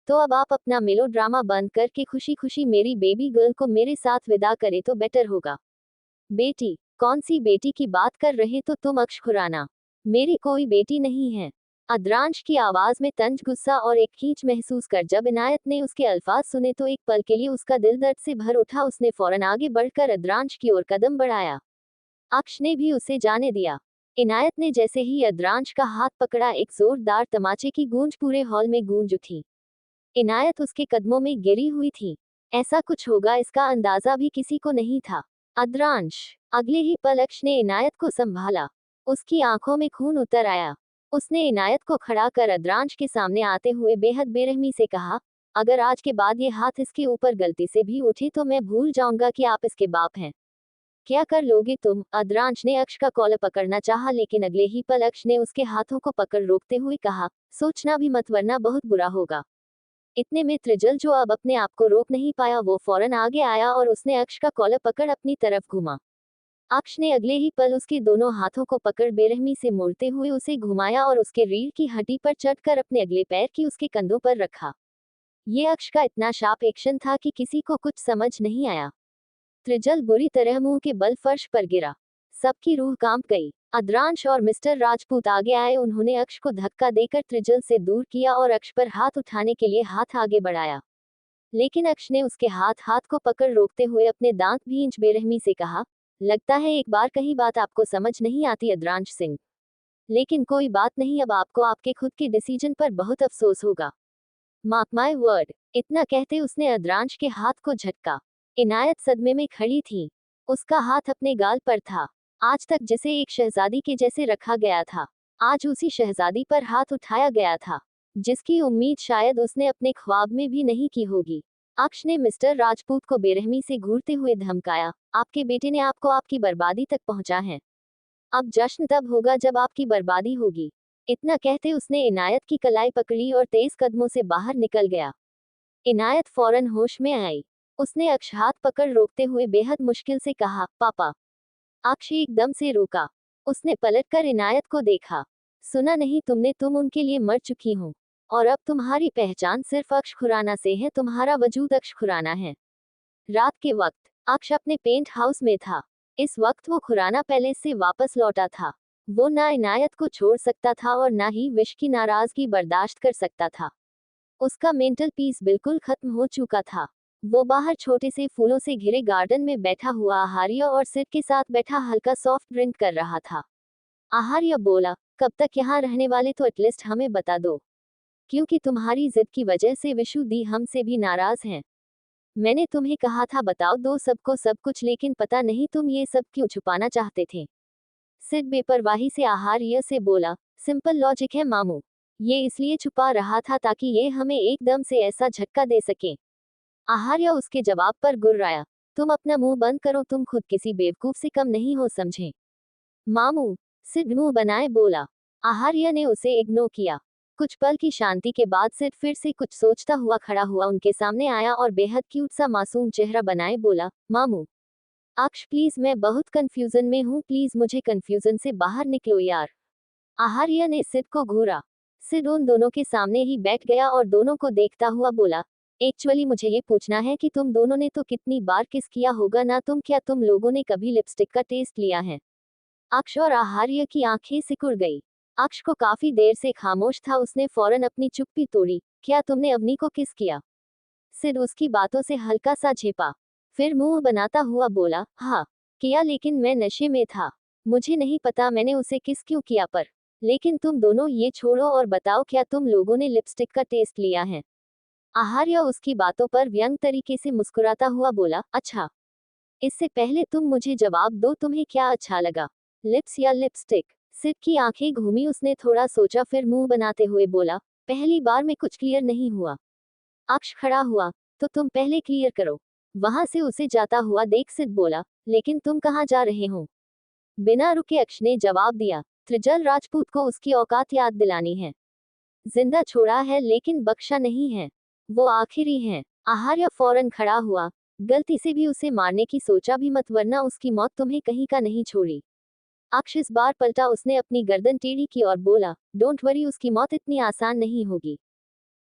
S1: तो अब आप अपना मेलोड्रामा बंद करके खुशी खुशी मेरी बेबी गर्ल को मेरे साथ विदा करे तो बेटर होगा। बेटी? कौन सी बेटी की बात कर रहे तो तुम? अक्ष खुराना, मेरी कोई बेटी नहीं है। अद्रांश की आवाज में तंज गुस्सा और एक खींच महसूस कर जब इनायत ने उसके अल्फाज सुने तो एक पल के लिए उसका दिल दर्द से भर उठा। उसने फौरन आगे बढ़कर अद्रांश की ओर कदम बढ़ाया। अक्ष ने भी उसे जाने दिया। इनायत ने जैसे ही अद्रांश का हाथ पकड़ा एक जोरदार तमाचे की गूंज पूरे हॉल में गूंज उठी। इनायत उसके कदमों में गिरी हुई थी। ऐसा कुछ होगा इसका अंदाजा भी किसी को नहीं था। अद्रांश। अगले ही पल अक्ष ने इनायत को संभाला। उसकी आंखों में खून उतर आया। उसने इनायत को खड़ा कर अद्रांश के सामने आते हुए बेहद बेरहमी से कहा, अगर आज के बाद ये हाथ इसके ऊपर गलती से भी उठे तो मैं भूल जाऊंगा कि आप इसके बाप हैं। क्या कर लोगे तुम? अद्रांश ने अक्ष का कॉलर पकड़ना चाहा लेकिन अगले ही पल अक्ष ने उसके हाथों को पकड़ रोकते हुए कहा, सोचना भी मत वरना बहुत बुरा होगा। इतने में त्रिजल जो अब अपने आप को रोक नहीं पाया वो फौरन आगे आया और उसने अक्ष का कॉलर पकड़ अपनी तरफ घुमा। अक्ष ने अगले ही पल उसके दोनों हाथों को पकड़ बेरहमी से मोड़ते हुए उसे घुमाया और उसके रीढ़ की हड्डी पर चढ़कर अपने अगले पैर की उसके कंधों पर रखा। ये अक्ष का इतना शार्प एक्शन था कि किसी को कुछ समझ नहीं आया। त्रिजल बुरी तरह मुंह के बल फर्श पर गिरा। सबकी रूह कांप गई। अद्रांश और मिस्टर राजपूत आगे आए। उन्होंने अक्ष को धक्का देकर त्रिजल से दूर किया और अक्ष पर हाथ उठाने के लिए हाथ आगे बढ़ाया। लेकिन अक्ष ने उसके हाथ को पकड़ रोकते हुए अपने दांत भींच बेरहमी से कहा, लगता है एक बार कही बात आपको समझ नहीं आती अद्रांश सिंह। लेकिन कोई बात नहीं, अब आपको आपके खुद के डिसीजन पर बहुत अफसोस होगा। Mark my word. इतना कहते उसने अद्रांश के हाथ को झटका। इनायत सदमे में खड़ी थी। उसका हाथ अपने गाल पर था। आज तक जिसे एक शहजादी के जैसे रखा गया था, आज उसी शहजादी पर हाथ उठाया गया था, जिसकी उम्मीद शायद उसने अपने ख्वाब में भी नहीं की होगी। अक्ष ने मिस्टर राजपूत को बेरहमी से घूरते हुए धमकाया, आपके बेटे ने आपको आपकी बर्बादी तक पहुंचा है। अब जश्न तब होगा जब आपकी बर्बादी होगी। इतना कहते उसने इनायत की कलाई पकड़ी और तेज कदमों से बाहर निकल गया। इनायत फौरन होश में आई। उसने अक्ष हाथ पकड़ रोकते हुए बेहद मुश्किल से कहा, पापा। अक्ष एकदम से रुका। उसने पलटकर इनायत को देखा। सुना नहीं तुमने? तुम उनके लिए मर चुकी हो और अब तुम्हारी पहचान सिर्फ अक्ष खुराना से है। तुम्हारा वजूद अक्ष खुराना है। रात के वक्त अक्ष अपने पेंट हाउस में था। इस वक्त वो खुराना पैलेस से वापस लौटा था। वो ना इनायत को छोड़ सकता था और ना ही विश की नाराजगी बर्दाश्त कर सकता था। उसका मेंटल पीस बिल्कुल खत्म हो चुका था। वो बाहर छोटे से फूलों से घिरे गार्डन में बैठा हुआ आहार्य और सिर के साथ बैठा हल्का सॉफ्ट ड्रिंक कर रहा था। आहार्य बोला, कब तक यहाँ रहने वाले? तो एटलीस्ट हमें बता दो, क्योंकि तुम्हारी जिद की वजह से विशु दी हमसे भी नाराज हैं। मैंने तुम्हें कहा था बताओ दो सबको सब कुछ, लेकिन पता नहीं तुम ये सब क्यों छुपाना चाहते थे। सिड बेपरवाही से आहार्य से बोला, सिंपल लॉजिक है मामू। ये इसलिए छुपा रहा था ताकि ये हमें एकदम से ऐसा झटका दे सके। आहार्य उसके जवाब पर गुर्राया, तुम अपना मुंह बंद करो, तुम खुद किसी बेवकूफ से कम नहीं हो समझे। मामू, सिड मुंह बनाए बोला। आहार्य ने उसे इग्नोर किया। कुछ पल की शांति के बाद सिड फिर से कुछ सोचता हुआ खड़ा हुआ उनके सामने आया और बेहद क्यूट सा मासूम चेहरा बनाए बोला, मामू। अक्ष प्लीज, मैं बहुत कंफ्यूजन में हूँ, प्लीज मुझे कंफ्यूजन से बाहर निकलो यार। आहार्य ने सिड को घूरा। सिड उन दोनों के सामने ही बैठ गया और दोनों को देखता हुआ बोला, एक्चुअली मुझे ये पूछना है कि तुम दोनों ने तो कितनी बार किस किया होगा ना, क्या तुम लोगों ने कभी लिपस्टिक का टेस्ट लिया है? अक्ष और आहार्य की आंखें सिकुड़ गई। अक्ष को काफी देर से खामोश था, उसने फौरन अपनी चुप्पी तोड़ी, क्या तुमने अवनी को किस किया? सिड उसकी बातों से हल्का सा झेपा, फिर मुंह बनाता हुआ बोला, हाँ किया, लेकिन मैं नशे में था। मुझे नहीं पता मैंने उसे किस क्यों किया, पर लेकिन तुम दोनों ये छोड़ो और बताओ, क्या तुम लोगों ने लिपस्टिक का टेस्ट लिया है? आहार्य उसकी बातों पर व्यंग तरीके से मुस्कुराता हुआ बोला, अच्छा इससे पहले तुम मुझे जवाब दो, तुम्हें क्या अच्छा लगा, लिप्स या लिपस्टिक? सिड की आंखें घूमी, उसने थोड़ा सोचा फिर मुंह बनाते हुए बोला, पहली बार में कुछ क्लियर नहीं हुआ। अक्ष खड़ा हुआ, तो तुम पहले क्लियर करो। वहां से उसे जाता हुआ देख सिड बोला, लेकिन तुम कहाँ जा रहे हो? बिना रुके अक्ष ने जवाब दिया, त्रिजल राजपूत को उसकी औकात याद दिलानी है। जिंदा छोड़ा है लेकिन बख्शा नहीं है, वो आखिरी है। आहार्य फौरन खड़ा हुआ, गलती से भी उसे मारने की सोचा भी मत, वरना उसकी मौत तुम्हें कहीं का नहीं छोड़ी। अक्ष इस बार पलटा, उसने अपनी गर्दन टेढ़ी की और बोला, डोंट वरी, उसकी मौत इतनी आसान नहीं होगी।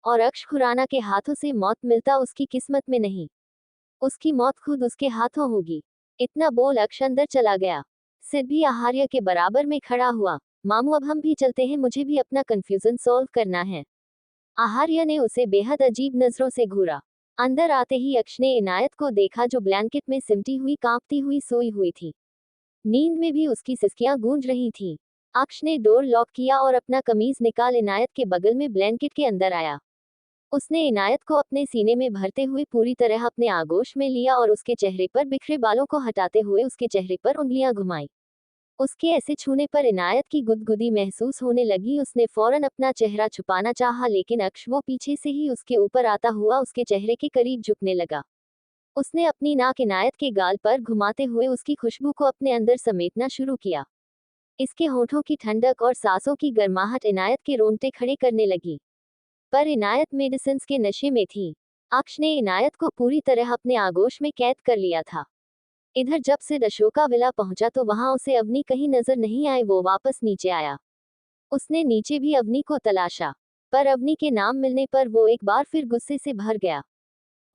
S1: और अक्ष खुराना के हाथों से मौत मिलता उसकी किस्मत में नहीं, उसकी मौत खुद उसके हाथों होगी। इतना बोल अक्ष अंदर चला गया। सिड भी आहार्य के बराबर में खड़ा हुआ, मामू अब हम भी चलते हैं, मुझे भी अपना कंफ्यूजन सॉल्व करना है। आहार्य ने उसे बेहद अजीब नजरों से घूरा। अंदर आते ही अक्ष ने इनायत को देखा, जो ब्लैंकेट में सिमटी हुई कांपती हुई सोई हुई थी। नींद में भी उसकी सिसकियां गूंज रही थीं। अक्ष ने डोर लॉक किया और अपना कमीज निकाल इनायत के बगल में ब्लैंकेट के अंदर आया। उसने इनायत को अपने सीने में भरते हुए पूरी तरह अपने आगोश में लिया और उसके चेहरे पर बिखरे बालों को हटाते हुए उसके चेहरे पर उंगलियां घुमाई। उसके ऐसे छूने पर इनायत की गुदगुदी महसूस होने लगी। उसने फौरन अपना चेहरा छुपाना चाहा, लेकिन अक्ष वो पीछे से ही उसके ऊपर आता हुआ उसके चेहरे के करीब झुकने लगा। उसने अपनी नाक इनायत के गाल पर घुमाते हुए उसकी खुशबू को अपने अंदर समेटना शुरू किया। इसके होठों की ठंडक और सांसों की गर्माहट इनायत के रोंगटे खड़े करने लगी। पर इनायत मेडिसिन्स के नशे में थी। अक्ष ने इनायत को पूरी तरह अपने आगोश में कैद कर लिया था। इधर जब से अशोका विला पहुंचा तो वहां उसे अवनी कहीं नजर नहीं आई। वो वापस नीचे आया। उसने नीचे भी अवनी को तलाशा, पर अवनी के नाम मिलने पर वो एक बार फिर गुस्से से भर गया।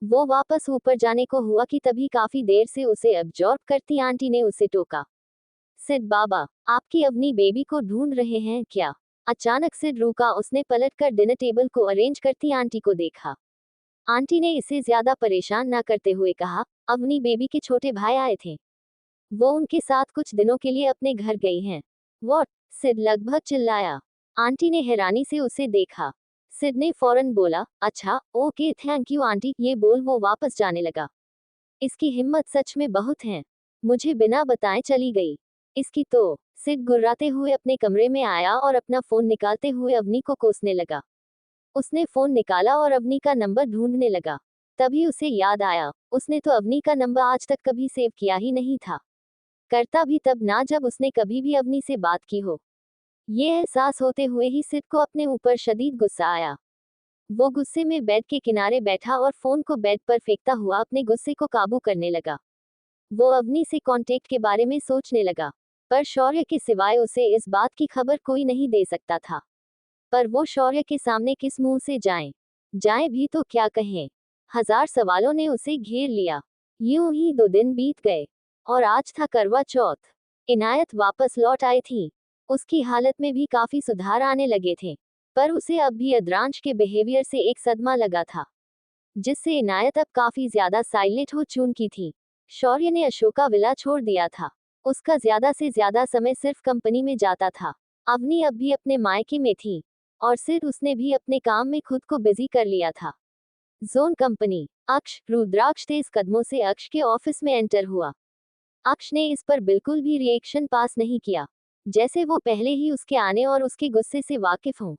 S1: वो वापस ऊपर जाने को हुआ कि तभी काफी देर से उसे अब्जॉर्ब करती आंटी ने उसे टोका, सिड बाबा, आपकी अवनी बेबी को ढूंढ रहे हैं क्या? अचानक सिड रुका। उसने पलटकर डिनर टेबल को अरेंज करती आंटी को देखा। आंटी ने इसे ज्यादा परेशान ना करते हुए कहा, अवनी बेबी के छोटे भाई आए थे, वो उनके साथ कुछ दिनों के लिए अपने घर गई हैं। व्हाट? सिड लगभग चिल्लाया। आंटी ने हैरानी से उसे देखा। सिड ने फौरन बोला, अच्छा ओके थैंक यू आंटी, ये बोल वो वापस जाने लगा। इसकी हिम्मत सच में बहुत है, मुझे बिना बताए चली गई। इसकी तो। सिड गुर्राते हुए अपने कमरे में आया और अपना फोन निकालते हुए अवनी को कोसने लगा। उसने फोन निकाला और अवनी का नंबर ढूंढने लगा। तभी उसे याद आया, उसने तो अवनी का नंबर आज तक कभी सेव किया ही नहीं था। करता भी तब ना जब उसने कभी भी अवनी से बात की हो। ये एहसास होते हुए ही सिड को अपने ऊपर शदीद गुस्सा आया। वो गुस्से में बेड के किनारे बैठा और फोन को बेड पर फेंकता हुआ अपने गुस्से को काबू करने लगा। वो अवनी से कांटेक्ट के बारे में सोचने लगा, पर शौर्य के सिवाय उसे इस बात की खबर कोई नहीं दे सकता था। पर वो शौर्य के सामने किस मुंह से जाएं भी तो क्या कहें? हजार सवालों ने उसे घेर लिया। यूं ही 2 दिन बीत गए और आज था करवा चौथ। इनायत वापस लौट आई थी। उसकी हालत में भी काफी सुधार आने लगे थे, पर उसे अब भी अद्रांश के बिहेवियर से एक सदमा लगा था, जिससे इनायत अब काफी ज्यादा साइलेंट हो चुकी थी। शौर्य ने अशोका विला छोड़ दिया था। उसका ज्यादा से ज्यादा समय सिर्फ कंपनी में जाता था। अवनी अब भी अपने मायके में थी और सिड उसने भी अपने काम में खुद को बिजी कर लिया था। Zone company. अक्ष। रुद्राक्ष तेज कदमों से अक्ष के ऑफिस में एंटर हुआ। अक्ष ने इस पर बिल्कुल भी रिएक्शन पास नहीं किया, जैसे वो पहले ही उसके आने और उसके गुस्से से वाकिफ हों।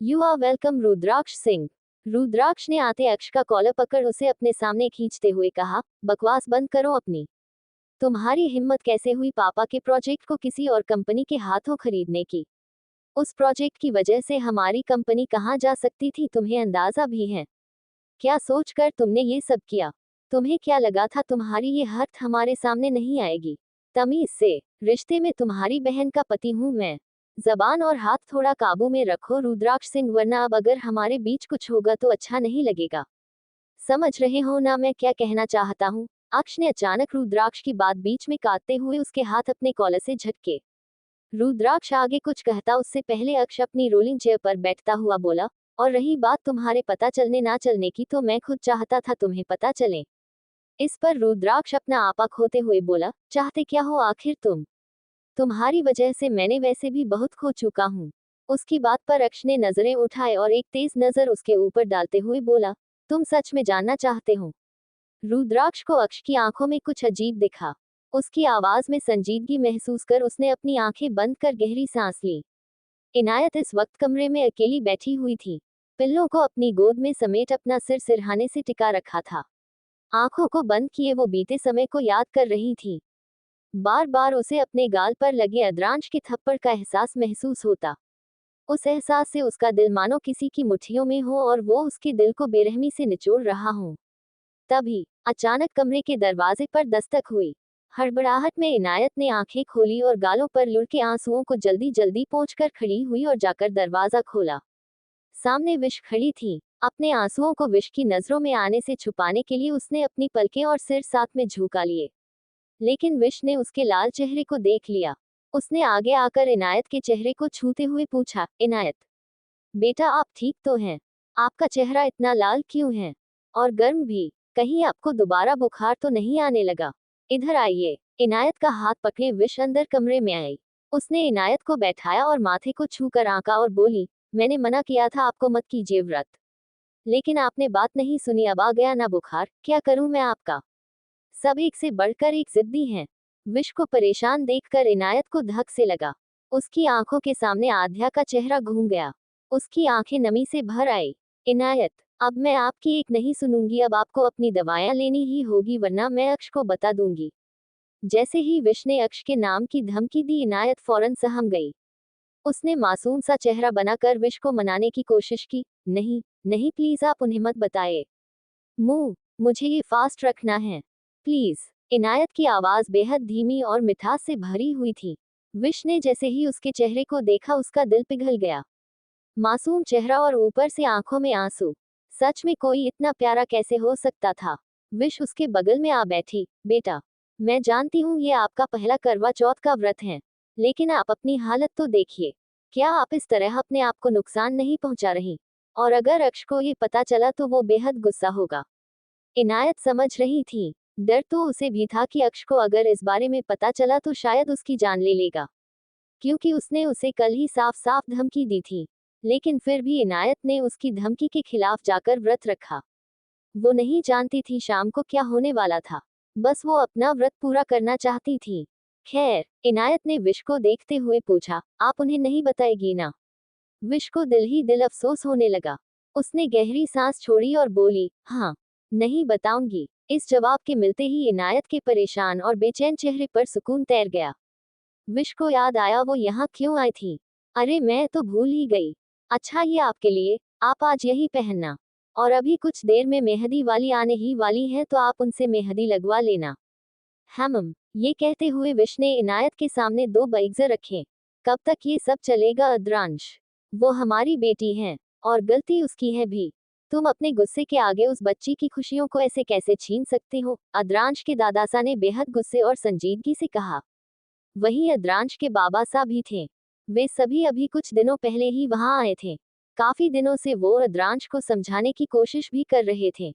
S1: यू आर वेलकम रुद्राक्ष सिंह। रुद्राक्ष ने आते अक्ष का कॉलर पकड़ उसे अपने सामने खींचते हुए कहा, बकवास बंद करो अपनी। तुम्हारी हिम्मत कैसे हुई पापा के प्रोजेक्ट को किसी और कंपनी के हाथों खरीदने की? उस प्रोजेक्ट की वजह से हमारी कंपनी कहाँ जा सकती थी, तुम्हें अंदाजा भी है? क्या सोचकर तुमने ये सब किया? तुम्हें क्या लगा था तुम्हारी ये हरकत हमारे सामने नहीं आएगी? तमीज से। रिश्ते में तुम्हारी बहन का पति हूँ मैं। जबान और हाथ थोड़ा काबू में रखो रुद्राक्ष सिंह, वरना अब अगर हमारे बीच कुछ होगा तो अच्छा नहीं लगेगा। समझ रहे हो ना मैं क्या कहना चाहता हूँ? अक्ष ने अचानक रुद्राक्ष की बात बीच में काटते हुए उसके हाथ अपने कॉलर से झटके। रुद्राक्ष आगे कुछ कहता उससे पहले अक्ष अपनी रोलिंग चेयर पर बैठता हुआ बोला, और रही बात तुम्हारे पता चलने ना चलने की, तो मैं खुद चाहता था तुम्हें पता चले। इस पर रुद्राक्ष अपना आपा खोते हुए बोला, चाहते क्या हो आखिर तुम? तुम्हारी वजह से मैंने वैसे भी बहुत खो चुका हूँ। उसकी बात पर अक्ष ने नजरें उठाए और एक तेज नजर उसके ऊपर डालते हुए बोला, तुम सच में जानना चाहते हो? रुद्राक्ष को अक्ष की आंखों में कुछ अजीब दिखा। उसकी आवाज में संजीदगी महसूस कर उसने अपनी आंखें बंद कर गहरी सांस ली। इनायत इस वक्त कमरे में अकेली बैठी हुई थी। पिल्लों को अपनी गोद में समेट अपना सिर सिरहाने से टिका रखा था। आंखों को बंद किए वो बीते समय को याद कर रही थी। बार बार उसे अपने गाल पर लगे अद्रांश के थप्पड़ का एहसास महसूस होता। उस एहसास से उसका दिल मानो किसी की मुट्ठियों में हो और वो उसके दिल को बेरहमी से निचोड़ रहा हो। तभी अचानक कमरे के दरवाजे पर दस्तक हुई। हड़बड़ाहट में इनायत ने आंखें खोली और गालों पर लुढ़के आंसुओं को जल्दी जल्दी पोंछकर खड़ी हुई और जाकर दरवाजा खोला। सामने विश खड़ी थी। अपने आंसुओं को विश की नजरों में आने से छुपाने के लिए उसने अपनी पलकें और सिर साथ में झुका लिए, लेकिन विश ने उसके लाल चेहरे को देख लिया। उसने आगे आकर इनायत के चेहरे को छूते हुए पूछा, इनायत बेटा आप ठीक तो हैं? आपका चेहरा इतना लाल क्यों है? और गर्म भी? कहीं आपको दोबारा बुखार तो नहीं आने लगा? इधर आइए। इनायत का हाथ पकड़े विश अंदर कमरे में आई। उसने इनायत को बैठाया और माथे को छूकर आंका और बोली, मैंने मना किया था आपको मत कीजिए व्रत, लेकिन आपने बात नहीं सुनी, अब आ गया ना बुखार। क्या करूं मैं आपका? सब एक से बढ़कर एक जिद्दी हैं। विश को परेशान देखकर इनायत को धक से लगा। उसकी आंखों के सामने आध्या का चेहरा घूम गया। उसकी आंखें नमी से भर आई। इनायत, अब मैं आपकी एक नहीं सुनूंगी, अब आपको अपनी दवाइयां लेनी ही होगी, वरना मैं अक्ष को बता दूंगी। जैसे ही विश ने अक्ष के नाम की धमकी दी, इनायत फौरन सहम गई। उसने मासूम सा चेहरा बनाकर विश को मनाने की कोशिश की, नहीं नहीं प्लीज आप उन्हें मत बताइए। मुझे ये फास्ट रखना है प्लीज। इनायत की आवाज बेहद धीमी और मिठास से भरी हुई थी। विश ने जैसे ही उसके चेहरे को देखा उसका दिल पिघल गया। मासूम चेहरा और ऊपर से आंखों में आंसू। सच में कोई इतना प्यारा कैसे हो सकता था? विश उसके बगल में आ बैठी। बेटा, मैं जानती हूँ ये आपका पहला करवा चौथ का व्रत है, लेकिन आप अपनी हालत तो देखिए। क्या आप इस तरह अपने आप को नुकसान नहीं पहुंचा रही? और अगर अक्ष को ये पता चला तो वो बेहद गुस्सा होगा। इनायत समझ रही थी। डर तो उसे भी था कि अक्ष को अगर इस बारे में पता चला तो शायद उसकी जान ले लेगा, क्योंकि उसने उसे कल ही साफ साफ धमकी दी थी। लेकिन फिर भी इनायत ने उसकी धमकी के खिलाफ जाकर व्रत रखा। वो नहीं जानती थी शाम को क्या होने वाला था, बस वो अपना व्रत पूरा करना चाहती थी। खैर, इनायत ने विश को देखते हुए पूछा, आप उन्हें नहीं बताएगी ना? विश को दिल ही दिल अफसोस होने लगा। उसने गहरी सांस छोड़ी और बोली, हाँ, नहीं बताऊंगी। इस जवाब के मिलते ही इनायत के परेशान और बेचैन चेहरे पर सुकून तैर गया। विश को याद आया वो यहाँ क्यों आई थी। अरे मैं तो भूल ही गई। अच्छा ये आपके लिए, आप आज यही पहनना। और अभी कुछ देर में मेहंदी वाली आने ही वाली है, तो आप उनसे मेहंदी लगवा लेना। हैमम, ये कहते हुए विश ने इनायत के सामने 2 बैग्स रखे। कब तक ये सब चलेगा अद्रांश? वो हमारी बेटी है, और गलती उसकी है भी। तुम अपने गुस्से के आगे उस बच्ची की खुशियों को ऐसे कैसे छीन सकते हो? अद्रांश के दादासा ने बेहद गुस्से और संजीदगी से कहा। वहीं अद्रांश के बाबा सा भी थे। वे सभी अभी कुछ दिनों पहले ही वहां आए थे। काफी दिनों से वो अद्रांश को समझाने की कोशिश भी कर रहे थे,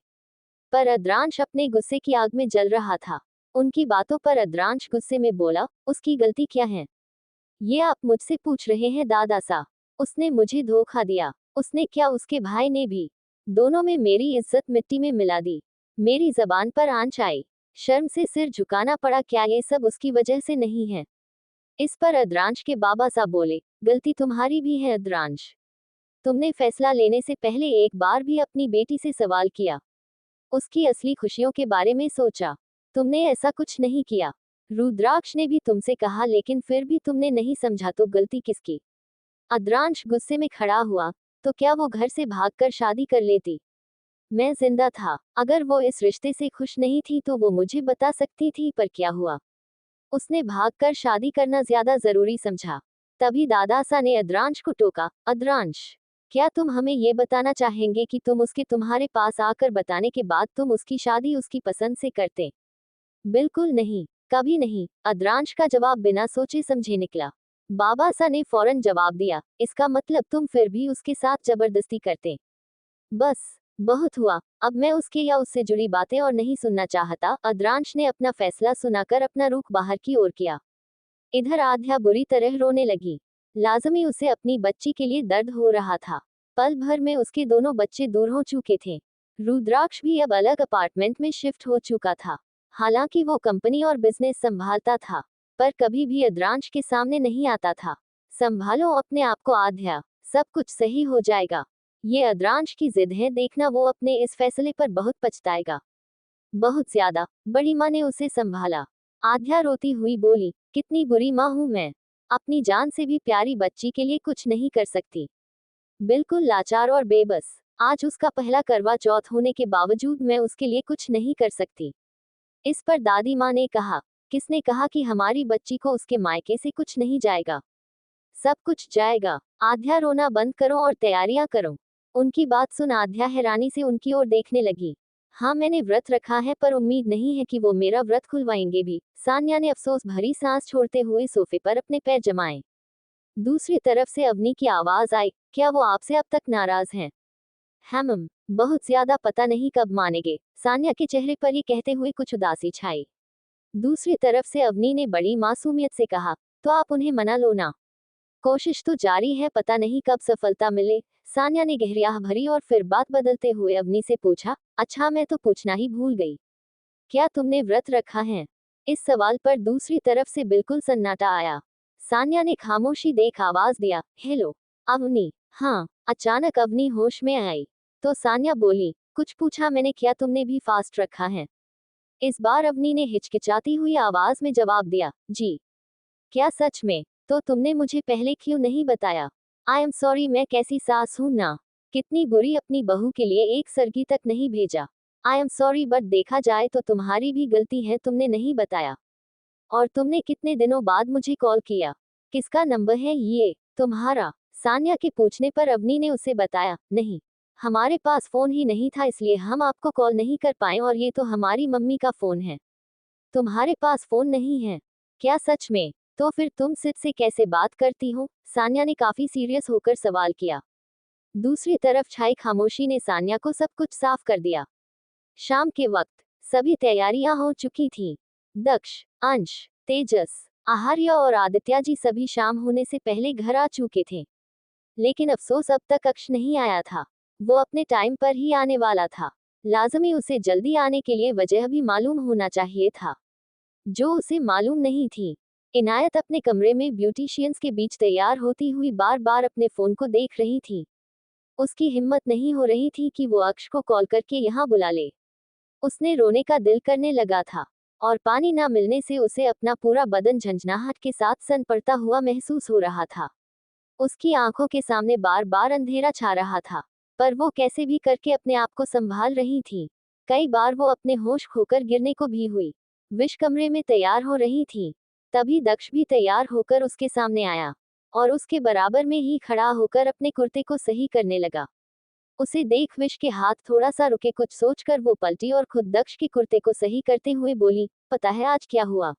S1: पर अद्रांश अपने गुस्से की आग में जल रहा था। उनकी बातों पर अद्रांश गुस्से में बोला, उसकी गलती क्या है? ये आप मुझसे पूछ रहे हैं दादासा? उसने मुझे धोखा दिया। उसने क्या, उसके भाई ने भी। दोनों में मेरी इज्जत मिट्टी में मिला दी। मेरी जबान पर आंच आई। शर्म से सिर झुकाना पड़ा। क्या ये सब उसकी वजह से नहीं है? इस पर अद्रांश के बाबा साहब बोले, गलती तुम्हारी भी है अद्रांश। तुमने फैसला लेने से पहले एक बार भी अपनी बेटी से सवाल किया? उसकी असली खुशियों के बारे में सोचा? तुमने ऐसा कुछ नहीं किया। रुद्राक्ष ने भी तुमसे कहा, लेकिन फिर भी तुमने नहीं समझा, तो गलती किसकी? अद्रांश गुस्से में खड़ा हुआ। तो क्या वो घर से भागकर शादी कर लेती? मैं जिंदा था। अगर वो इस रिश्ते से खुश नहीं थी तो वो मुझे बता सकती थी, पर क्या हुआ? उसने भागकर शादी करना ज्यादा जरूरी समझा। तभी दादासा ने अद्रांश को टोका, अद्रांश, क्या तुम हमें ये बताना चाहेंगे कि तुम उसके तुम्हारे पास आकर बताने के बाद तुम उसकी शादी उसकी पसंद से करते? बिल्कुल नहीं, कभी नहीं, अद्रांश का जवाब बिना सोचे समझे निकला। बाबासा ने फौरन जवाब दिया, इसका मतलब तुम फिर भी उसके साथ जबरदस्ती करते? बस, बहुत हुआ, अब मैं उसके या उससे जुड़ी बातें और नहीं सुनना चाहता। अद्रांश ने अपना फैसला सुनाकर अपना रुख बाहर की ओर किया। इधर आध्या बुरी तरह रोने लगी। लाजमी उसे अपनी बच्ची के लिए दर्द हो रहा था। पल भर में उसके दोनों बच्चे दूर हो चुके थे। रुद्राक्ष भी अब अलग अपार्टमेंट में शिफ्ट हो चुका था। हालांकि वो कंपनी और बिजनेस संभालता था, पर कभी भी अद्रांश के सामने नहीं आता था। संभालो अपने आप को आध्या, सब कुछ सही हो जाएगा। ये अद्रांश की जिद है, देखना वो अपने इस फैसले पर बहुत पछताएगा। बहुत ज्यादा। बड़ी माँ ने उसे संभाला। आध्या रोती हुई बोली, कितनी बुरी माँ हूँ मैं, अपनी जान से भी प्यारी बच्ची के लिए कुछ नहीं कर सकती। बिल्कुल लाचार और बेबस। आज उसका पहला करवा चौथ होने के बावजूद मैं उसके लिए कुछ नहीं कर सकती। इस पर दादी माँ ने कहा, किसने कहा कि हमारी बच्ची को उसके मायके से कुछ नहीं जाएगा? सब कुछ जाएगा। आध्या रोना बंद करो और तैयारियां करो। उनकी बात सुन आध्या हैरानी से उनकी ओर देखने लगी। हाँ, मैंने व्रत रखा है, पर उम्मीद नहीं है कि वो मेरा व्रत खुलवाएंगे भी। सान्या ने अफसोस भरी सांस छोड़ते हुए सोफे पर अपने पैर जमाए। दूसरी तरफ से अवनी की आवाज आई, क्या वो आपसे अब तक नाराज हैं? मम, बहुत ज्यादा, पता नहीं कब मानेंगे। सान्या के चेहरे पर ये कहते हुए कुछ उदासी छाई। दूसरी तरफ से अवनी ने बड़ी मासूमियत से कहा, तो आप उन्हें मना लो ना। कोशिश तो जारी है, पता नहीं कब सफलता मिले। सान्या ने गहरियाह भरी और फिर बात बदलते हुए अवनी से पूछा, अच्छा, मैं तो पूछना ही भूल गई, क्या तुमने व्रत रखा है? इस सवाल पर दूसरी तरफ से बिल्कुल सन्नाटा आया। सान्या ने खामोशी देख आवाज दिया, हेलो अवनी। हाँ। अचानक अवनी होश में आई। तो सान्या बोली, कुछ पूछा मैंने, क्या तुमने भी फास्ट रखा है? इस बार अवनी ने हिचकिचाती हुई आवाज में जवाब दिया, जी। क्या सच में? तो तुमने मुझे पहले क्यों नहीं बताया? आई एम सॉरी, मैं कैसी सास हूं ना, कितनी बुरी, अपनी बहू के लिए एक सरगी तक नहीं भेजा। आई एम सॉरी, बट देखा जाए तो तुम्हारी भी गलती है, तुमने नहीं बताया। और तुमने कितने दिनों बाद मुझे कॉल किया? किसका नंबर है ये? तुम्हारा? सान्या के पूछने पर अवनी ने उसे बताया, नहीं, हमारे पास फोन ही नहीं था, इसलिए हम आपको कॉल नहीं कर पाए, और ये तो हमारी मम्मी का फोन है। तुम्हारे पास फोन नहीं है? क्या सच में? तो फिर तुम सिद्ध से कैसे बात करती हो? सान्या ने काफी सीरियस होकर सवाल किया। दूसरी तरफ छाई खामोशी ने सान्या को सब कुछ साफ कर दिया। शाम के वक्त सभी तैयारियां हो चुकी थीं। दक्ष, अंश, तेजस, आहार्य और आदित्य जी सभी शाम होने से पहले घर आ चुके थे। लेकिन अफसोस अब तक अक्ष नहीं आया था। वो अपने टाइम पर ही आने वाला था। लाजमी उसे जल्दी आने के लिए वजह भी मालूम होना चाहिए था, जो उसे मालूम नहीं थी। इनायत अपने कमरे में ब्यूटिशियंस के बीच तैयार होती हुई बार बार अपने फोन को देख रही थी। उसकी हिम्मत नहीं हो रही थी कि वो अक्ष को कॉल करके यहाँ बुला ले। उसने रोने का दिल करने लगा था, और पानी ना मिलने से उसे अपना पूरा बदन झंझनाहट के साथ सन पड़ता हुआ महसूस हो रहा था। उसकी आंखों के सामने बार बार अंधेरा छा रहा था, पर वो कैसे भी करके अपने आप को संभाल रही थी। कई बार वो अपने होश खोकर गिरने को भी हुई। विश कमरे में तैयार हो रही थी। तभी दक्ष भी तैयार होकर उसके सामने आया, और उसके बराबर में ही खड़ा होकर अपने कुर्ते को सही करने लगा। उसे देख विश के हाथ थोड़ा सा रुके, कुछ सोचकर वो पलटी और खुद दक्ष के कुर्ते को सही करते हुए बोली, पता है आज क्या हुआ?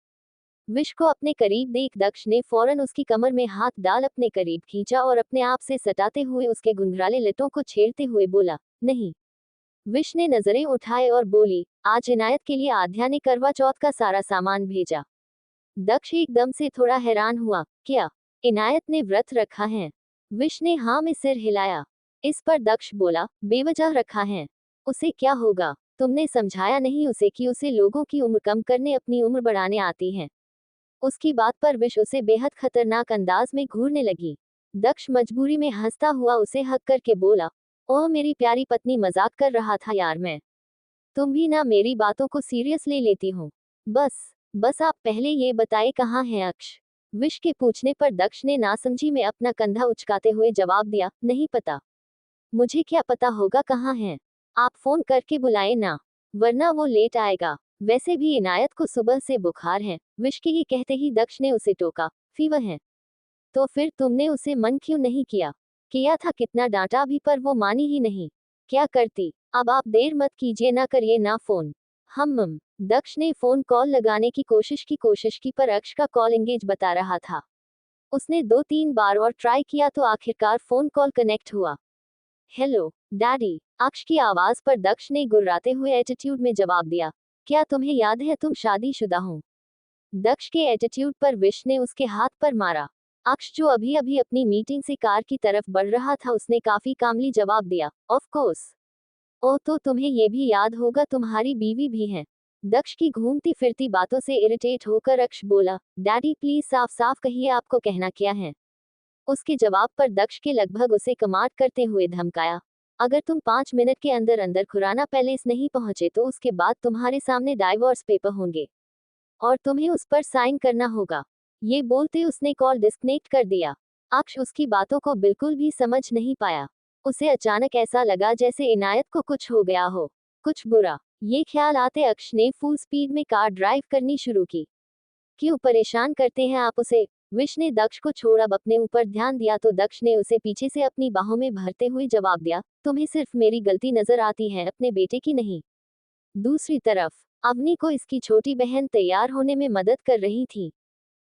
S1: विश को अपने करीब देख दक्ष ने फौरन उसकी कमर में हाथ डाल अपने करीब खींचा और अपने आप से सटाते हुए उसके घुंघराले लटों को छेड़ते हुए बोला, नहीं। विश ने नजरें उठाए और बोली, आज इनायत के लिए आध्या ने करवा चौथ का सारा सामान भेजा। दक्ष एकदम से थोड़ा हैरान हुआ, क्या इनायत ने व्रत रखा है? विश ने हाँ में सिर हिलाया। इस पर दक्ष बोला, बेवजह रखा है, उसे क्या होगा? तुमने समझाया नहीं उसे कि उसे लोगों की उम्र कम करने अपनी उम्र बढ़ाने आती है? उसकी बात पर विश उसे बेहद खतरनाक अंदाज में घूरने लगी। दक्ष मजबूरी में हंसता हुआ उसे हक करके बोला, ओह मेरी प्यारी पत्नी, मजाक कर रहा था यार मैं। तुम भी ना मेरी बातों को सीरियस ले लेती हो। बस आप पहले ये बताए कहाँ है अक्ष? विश के पूछने पर दक्ष ने नासमझी में अपना कंधा उचकाते हुए जवाब दिया, नहीं पता। मुझे क्या पता होगा कहाँ है? आप फोन करके बुलाए ना, वरना वो लेट आएगा। वैसे भी इनायत को सुबह से बुखार है। विश के ये कहते ही दक्ष ने उसे टोका, फीवर है। तो फिर तुमने उसे मन क्यों नहीं किया? किया था, कितना डांटा भी पर वो मानी ही नहीं। क्या करती? अब आप देर मत कीजिए, ना करिए ना फोन। हम दक्ष ने फोन कॉल लगाने की कोशिश की पर अक्ष का कॉल एंगेज बता रहा था। उसने 2-3 बार और ट्राई किया तो आखिरकार फोन कॉल कनेक्ट हुआ। हेलो डैडी, अक्ष की आवाज पर दक्ष ने गुर्राते हुए एटीट्यूड में जवाब दिया। क्या तुम्हें याद है तुम शादीशुदा हो? दक्ष के एटीट्यूड पर विश ने उसके हाथ पर मारा। अक्ष जो अभी अभी अपनी मीटिंग से कार की तरफ बढ़ रहा था, उसने काफी कामली जवाब दिया, ऑफ कोर्स। ओह, तो तुम्हें ये भी याद होगा तुम्हारी बीवी भी है। दक्ष की घूमती फिरती बातों से इरिटेट होकर अक्ष बोला, डैडी प्लीज साफ साफ कहिए आपको कहना क्या है? उसके जवाब पर दक्ष के लगभग उसे कमांड करते हुए धमकाया, अगर तुम 5 मिनट के अंदर अंदर खुराना पैलेस नहीं पहुंचे तो उसके बाद तुम्हारे सामने डाइवोर्स पेपर होंगे और तुम्हें उस पर साइन करना होगा। ये बोलते उसने कॉल डिस्कनेक्ट कर दिया। अक्ष उसकी बातों को बिल्कुल भी समझ नहीं पाया। उसे अचानक ऐसा लगा जैसे इनायत को कुछ हो गया हो, कुछ बुरा। ये ख्याल आते अक्ष ने फुल स्पीड में कार ड्राइव करनी शुरू की। क्यों परेशान करते हैं आप उसे? विश ने दक्ष को छोड़ अब अपने ऊपर ध्यान दिया तो दक्ष ने उसे पीछे से अपनी बाहों में भरते हुए जवाब दिया, तुम्हें सिर्फ मेरी गलती नजर आती है, अपने बेटे की नहीं। दूसरी तरफ अवनी को इसकी छोटी बहन तैयार होने में मदद कर रही थी।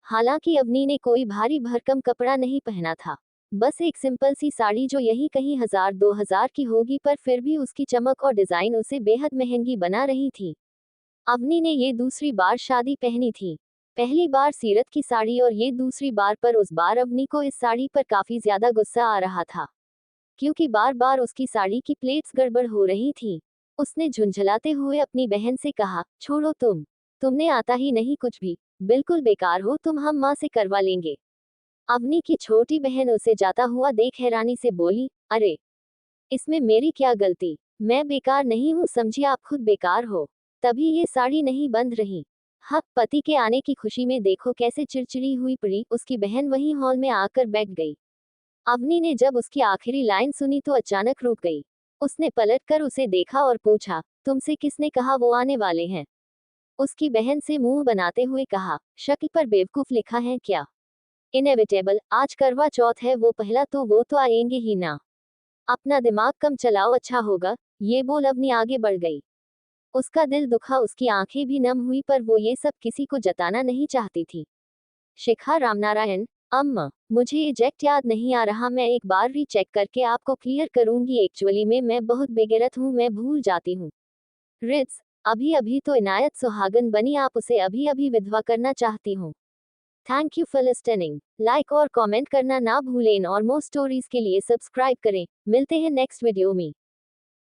S1: हालांकि अवनी ने कोई भारी भरकम कपड़ा नहीं पहना था, बस एक सिंपल सी साड़ी जो यही कहीं 1000-2000 की होगी, पर फिर भी उसकी चमक और डिजाइन उसे बेहद महंगी बना रही थी। अवनी ने ये दूसरी बार शादी पहनी थी। पहली बार सीरत की साड़ी और ये दूसरी बार, पर उस बार अवनी को इस साड़ी पर काफी ज्यादा गुस्सा आ रहा था, क्योंकि बार बार उसकी साड़ी की प्लेट्स गड़बड़ हो रही थी। उसने झुंझलाते हुए अपनी बहन से कहा, छोड़ो तुमने आता ही नहीं कुछ भी, बिल्कुल बेकार हो तुम, हम माँ से करवा लेंगे। अवनी की छोटी बहन उसे जाता हुआ देख हैरानी से बोली, अरे इसमें मेरी क्या गलती? मैं बेकार नहीं हूँ समझिए, आप खुद बेकार हो, तभी ये साड़ी नहीं बंध रही। हक पति के आने की खुशी में देखो कैसे चिड़चिड़ी हुई पड़ी। उसकी बहन वहीं हॉल में आकर बैठ गई। अवनी ने जब उसकी आखिरी लाइन सुनी तो अचानक रुक गई। उसने पलटकर उसे देखा और पूछा, तुमसे किसने कहा वो आने वाले हैं? उसकी बहन से मुंह बनाते हुए कहा, शक्ल पर बेवकूफ लिखा है क्या? इनएविटेबल, आज करवा चौथ है, वो पहला तो वो तो आएंगे ही ना। अपना दिमाग कम चलाओ अच्छा होगा। ये बोल अवनी आगे बढ़ गई। उसका दिल दुखा, उसकी आंखें भी नम हुई, पर वो ये सब किसी को जताना नहीं चाहती थी। शिखा रामनारायण, अम्मा मुझे एग्जैक्ट याद नहीं आ रहा, मैं एक बार रीचेक करके आपको क्लियर करूंगी। एक्चुअली में मैं बहुत बेगैरत हूँ, मैं भूल जाती हूँ। रिट्स, अभी अभी तो इनायत सुहागन बनी, आप उसे अभी अभी विधवा करना चाहती हूँ। Thank you for listening. Like और कमेंट करना ना भूलें और मोर स्टोरीज के लिए सब्सक्राइब करें। मिलते हैं नेक्स्ट वीडियो में।